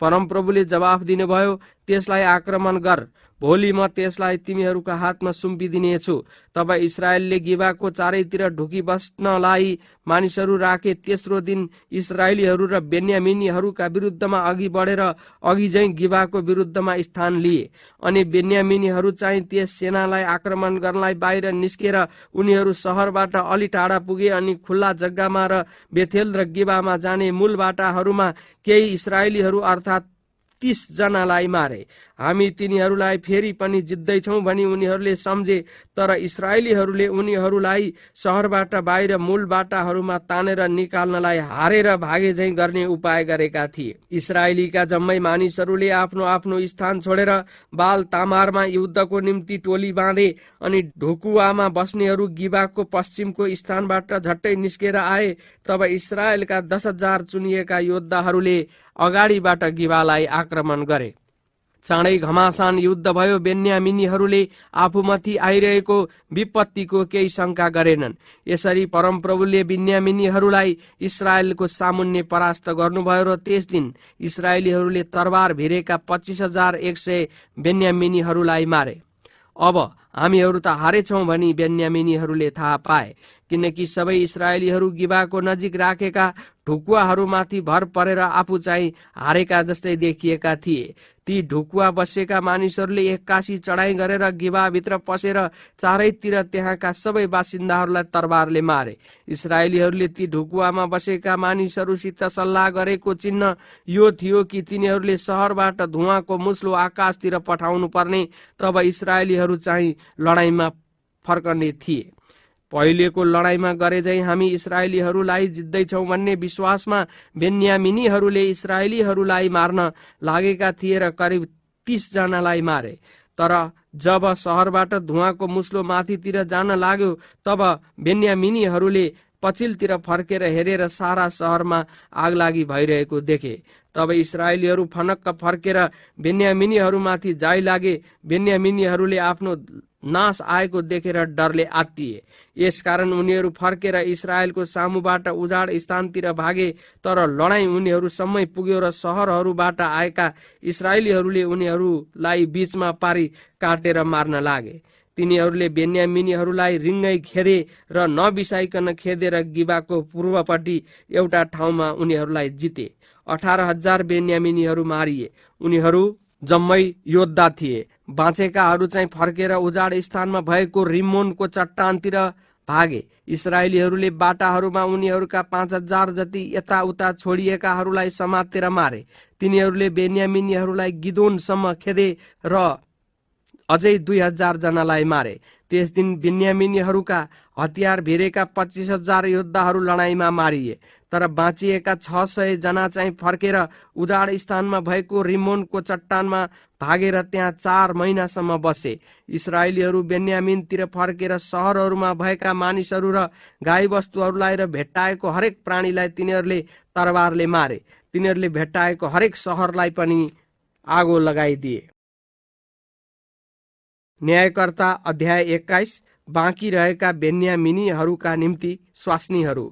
परमप्रभुले जवाफ दिनुभयो, त्यसलाई आक्रमण गर, भोलि म त्यसलाई तिमीहरूका हातमा सुम्पिदिनेछु। तब इस्राएलले गिबाको चारैतिर ढुकी बस्नलाई मानिसहरू राखे। तेस्रो दिन इस्राएलीहरू र बेन्यामिनीहरूका विरुद्धमा अघि बढेर अघि झैं गिबाको विरुद्धमा स्थान लिए। अनि बेन्यामिनीहरू चाहिँ त्यस सेनालाई आक्रमण गर्नलाई बाहिर निस्केर उनीहरू सहरबाट अलि टाढा पुगे। अनि खुल्ला जग्गामा र बेथेल र गिबामा जाने मूल बाटाहरूमा केही इस्राएलीहरू अर्थात् 30 जनालाई मारे। हामी तिनीहरूलाई फेरि पनि जित्दैछौँ भनी उनीहरूले सम्झे। तर इस्राएलीहरूले उनीहरूलाई सहरबाट बाहिर मूल बाटाहरूमा तानेर निकाल्नलाई हारेर भागे झैं गर्ने उपाय गरेका थिए। इस्राएलीका जम्मै मानिसहरूले आफ्नो आफ्नो स्थान छोडेर बाल तामारमा युद्धको निम्ति टोली बाँधे। अनि ढुकुवामा बस्नेहरू गिबाको पश्चिमको स्थानबाट झट्टै निस्केर आए। तब इस्राएलका 10,000 चुनिएका योद्धाहरूले अगाडिबाट गिबालाई आक्रमण गरे। चाँडै घमासान युद्ध भयो। बेन्यामिनीहरूले आफूमाथि आइरहेको विपत्तिको केही शंका गरेनन्। यसरी परमप्रभुले बेन्यामिनीहरूलाई इस्राएलको सामुन्ने परास्त गर्नुभयो र त्यस दिन इस्राएलीहरूले तरबार भिरेका 25,100 बेन्यामिनीहरूलाई मारे। अब हामीहरू त हारेछौं भनी बेन्यामिनीहरूले थाहा पाए, किनकि सबै इस्राएलीहरू गिबाको नजिक राखेका ढुकुवाहरूमाथि भर परेर आफू चाहिँ हारेका जस्तै देखिएका थिए। ती ढुकुवा बसेका मानिसहरूले एक्कासी चढाई गरेर गिबाभित्र पसेर चारैतिर त्यहाँका सबै बासिन्दाहरूलाई तरबारले मारे। इस्राएलीहरूले ती ढुकुवामा बसेका मानिसहरूसित सल्लाह गरेको चिन्ह यो थियो कि तिनीहरूले सहरबाट धुवाँको मुस्लो आकाशतिर पठाउनु पर्ने। तब इस्राएलीहरू चाहिँ लडाईँमा फर्कने थिए। पहिलेको लडाईँमा गरे झैं हामी इस्राएलीहरूलाई जित्दैछौँ भन्ने विश्वासमा बेन्यामिनीहरूले इस्राएलीहरूलाई मार्न लागेका थिए र करिब 30 जनालाई मारे। तर जब सहरबाट धुवाँको मुस्लो माथितिर जान लाग्यो, तब बेन्यामिनीहरूले पछिल्तिर फर्केर हेरेर सारा सहरमा आगलागी भइरहेको देखे। तब इस्राएलीहरू फनक्क फर्केर बेन्यामिनीहरूमाथि जाइ लागे। बेन्यामिनीहरूले आफ्नो नाश आएको देखेर डरले आत्तिए। यसकारण उनीहरू फर्केर इस्राएलको सामुबाट उजाड स्थानतिर भागे, तर लडाईँ उनीहरूसम्मै पुग्यो र शहरहरूबाट आएका इस्राएलीहरूले उनीहरूलाई बीचमा पारी काटेर मार्न लागे। तिनीहरूले बेन्यामिनीहरूलाई रिङ्गै खेदे र नबिसाइकन खेदेर गिबाको पूर्वपट्टि एउटा ठाउँमा उनीहरूलाई जिते। 18,000 बेन्यामिनीहरू मारिए। उनीहरू जम्मै योद्धा थिए। बाँचेकाहरू चाहिँ फर्केर उजाड स्थानमा भएको रिम्मोनको चट्टानतिर भागे। इस्राएलीहरूले बाटाहरूमा उनीहरूका 5,000 जति यताउता छोडिएकाहरूलाई समातेर मारे। तिनीहरूले बेन्यामिनीहरूलाई गिदोनसम्म खेदे र अझै 2,000 जनालाई मारे। त्यस दिन बेन्यामिनीहरूका हतियार भिरेका 25,000 योद्धाहरू लडाईँमा मारिए। तर बाँचिएका 600 जना चाहिँ फर्केर उजाड स्थानमा भएको रिम्मोनको चट्टानमा भागेर त्यहाँ 4 महिनासम्म बसे। इस्राएलीहरू बेन्यामिनतिर फर्केर सहरहरूमा भएका मानिसहरू र गाईबस्तुहरूलाई र भेट्टाएको हरेक प्राणीलाई तिनीहरूले तरबारले मारे। तिनीहरूले भेट्टाएको हरेक सहरलाई पनि आगो लगाइदिए। न्यायकर्ता अध्याय 21। बाँकी रहेका बेन्यामिनीहरूका निम्ति स्वास्नीहरू।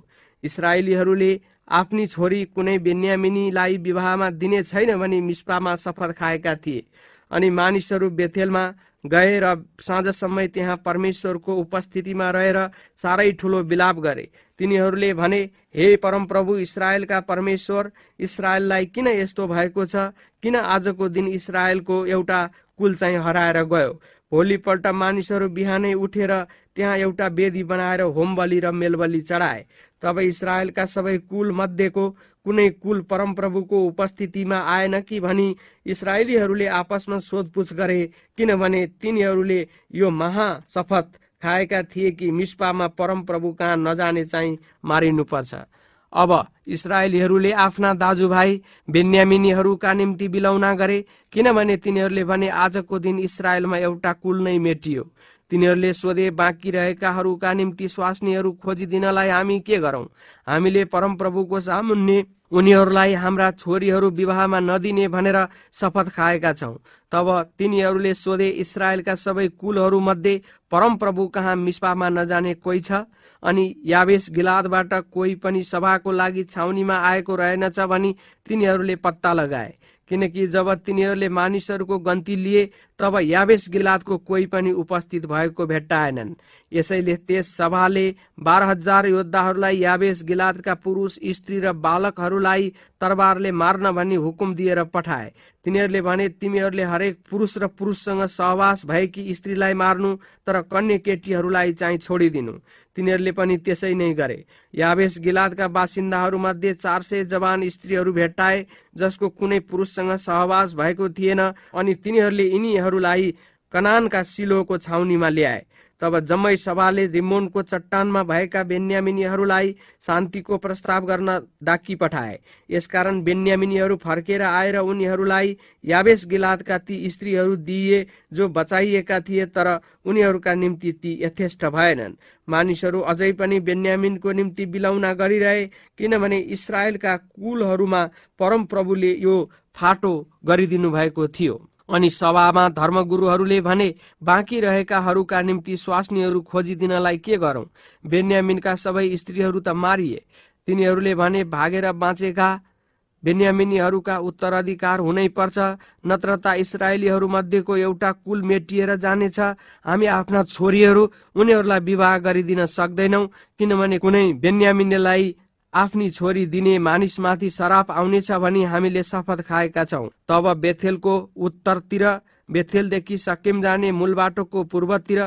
इस्राएलीहरूले आफ्नी छोरी कुनै बेन्यामिनीलाई विवाहमा दिने छैन भनी मिस्पामा शपथ खाएका थिए। अनि मानिसहरू बेथेलमा गए र साँझसम्म त्यहाँ परमेश्वरको उपस्थितिमा रहेर साह्रै ठुलो विलाप गरे। तिनीहरूले भने, हे परमप्रभु इस्राएलका परमेश्वर, इस्राएललाई किन यस्तो भएको छ? किन आजको दिन इस्राएलको एउटा कुल चाहिँ हराएर गयो? भोलिपल्ट मानिसहरू बिहानै उठेर त्यहाँ एउटा वेदी बनाएर होम बलि र मेलबलि चढाए। तब इस्राएलका सबै कुल मध्येको कुनै कुल परमप्रभुको उपस्थितिमा आएन कि भनी इस्राएलीहरूले आपसमा सोधपुछ गरे, किनभने तिनीहरूले यो महाशपथ खाएका थिए कि मिस्पामा परमप्रभु कहाँ नजाने चाहिँ मारिनुपर्छ। अब इस्राएलीहरूले आफ्ना दाजुभाइ बेन्यामिनीहरूका निम्ति बिलौना गरे, किनभने तिनीहरूले भने, आजको दिन इस्राएलमा एउटा कुल नै मेटियो। तिनीहरूले सोधे, बाँकी रहेकाहरूका निम्ति स्वास्नीहरू खोजिदिनलाई हामी के गरौं? हामीले परमप्रभुको सामुन्ने उनीहरूलाई हाम्रा छोरीहरू विवाहमा नदिने भनेर शपथ खाएका छौं। तब तिनीहरूले सोधे, इस्राएलका सबै कुलहरू मध्ये परमप्रभु कहाँ मिस्पामा नजाने कोही छ? अनि याबेस गिलादबाट कोही पनि सभाको लागि छाउनीमा आएको रहेनछ भनी तिनीहरूले पत्ता लगाए। किनकि जब तिनीहरूले मानिसहरूको गन्ती लिए तब याबेस गिलादको कोही पनि उपस्थित भएको भेट्टाएनन्। यसैले त्यस सभाले 12,000 योद्धाहरूलाई याबेस गिलादका पुरुष, स्त्री र बालकहरूलाई तरबारले मार्न भनी हुकुम दिएर पठाए। तिनीहरूले भने, तिमीहरूले हरेक पुरुष र पुरुषसँग सहवास भएकी स्त्रीलाई मार्नु, तर कन्या केटीहरूलाई चाहिँ छोडिदिनु। तिनीहरूले पनि त्यसै नै गरे। याबेस गिलादका बासिन्दाहरू मध्ये 400 जवान स्त्रीहरू भेट्टाए, जसको कुनै पुरुषसँग सहवास भएको थिएन। अनि तिनीहरूले यिनीहरूलाई कनानका सिलोको छाउनीमा ल्याए। तब जम्मै सभाले रिम्मोनको चट्टानमा भएका बेन्यामिनीहरूलाई शान्तिको प्रस्ताव गर्न डाकी पठाए। यसकारण बेन्यामिनीहरू फर्केर आएर उनीहरूलाई याबेस गिलादका ती स्त्रीहरू दिए जो बचाइएका थिए, तर उनीहरूका निम्ति ती यथेष्ट भएनन्। मानिसहरू अझै पनि बेन्यामिनको निम्ति बिलौना गरिरहे, किनभने इस्राएलका कुलहरूमा परमप्रभुले यो फाटो गरिदिनु भएको थियो। अनि सभामा धर्मगुरुहरूले भने, बाँकी रहेकाहरूका निम्ति स्वास्नीहरू खोजिदिनलाई के गरौं? बेन्यामिनका सबै स्त्रीहरू त मारिए। तिनीहरूले भने, भागेर बाँचेका बेन्यामिनीहरूका उत्तराधिकार हुनै पर्छ, नत्र त इस्राएलीहरू मध्येको एउटा कुल मेटिएर जानेछ। हामी आफ्ना छोरीहरू उनीहरूलाई विवाह गरिदिन सक्दैनौ, किनभने कुनै बेन्यामिनीलाई आफ्नी छोरी दिने मानिसमाथि शराप आउनेछ भनी हामीले शपथ खाएका छौं। तब बेथेलको उत्तरतिर, बेथेलदेखि सकेम जाने मूल बाटोको पूर्वतिर,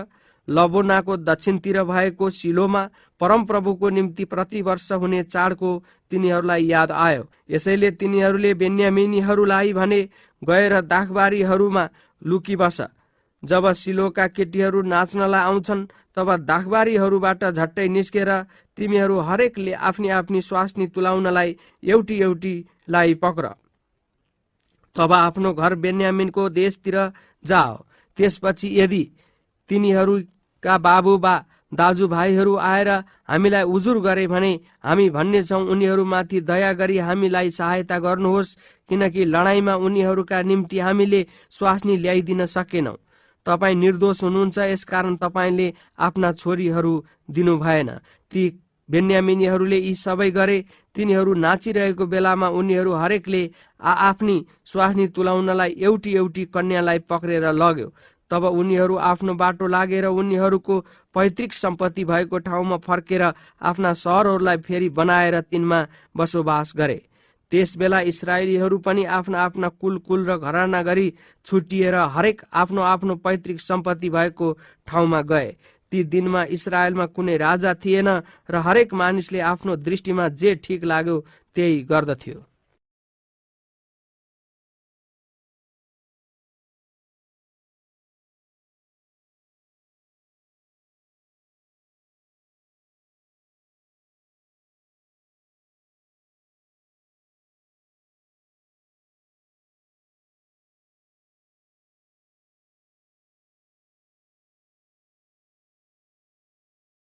लबोनाको दक्षिणतिर भएको सिलोमा परमप्रभुको निम्ति प्रतिवर्ष हुने चाडको तिनीहरूलाई याद आयो। यसैले तिनीहरूले बेन्यामिनीहरूलाई भने, गएर दाखबारीहरूमा लुकी बस। जब सिलोका केटीहरू नाच्नलाई आउँछन्, तब दाखबारीहरूबाट झट्टै निस्केर तिमीहरू हरेकले आफ्नी आफ्नी स्वास्नी तुलाउनलाई एउटी एउटीलाई पक्र। तब आफ्नो घर बेन्यामिनको देशतिर जाओ। त्यसपछि यदि तिनीहरूका बाबु वा दाजुभाइहरू आएर हामीलाई उजुर गरे भने हामी भन्नेछौँ, उनीहरूमाथि दया गरी हामीलाई सहायता गर्नुहोस्, किनकि लडाईँमा उनीहरूका निम्ति हामीले स्वास्नी ल्याइदिन सकेनौं। तपाईँ निर्दोष हुनुहुन्छ, यसकारण तपाईँले आफ्ना छोरीहरू दिनु भएन। ती बेन्यामिनीहरूले यी सबै गरे। तिनीहरू नाचिरहेको बेलामा उनीहरू हरेकले आफ्नी स्वास्नी तुलाउनलाई एउटी एउटी कन्यालाई पक्रेर लग्यो। तब उनीहरू आफ्नो बाटो लागेर उनीहरूको पैतृक सम्पत्ति भएको ठाउँमा फर्केर आफ्ना सहरहरूलाई फेरि बनाएर तिनमा बसोबास गरे। त्यसबेला इस्राएलीहरू पनि आफ्ना आफ्ना कुल र घराना गरी छुटिएर हरेक आफ्नो आफ्नो पैतृक सम्पत्ति भएको ठाउँमा गए। ती दिनमा इस्राएलमा कुनै राजा थिएन र हरेक मानिसले आफ्नो दृष्टिमा जे ठिक लाग्यो त्यही गर्दथ्यो।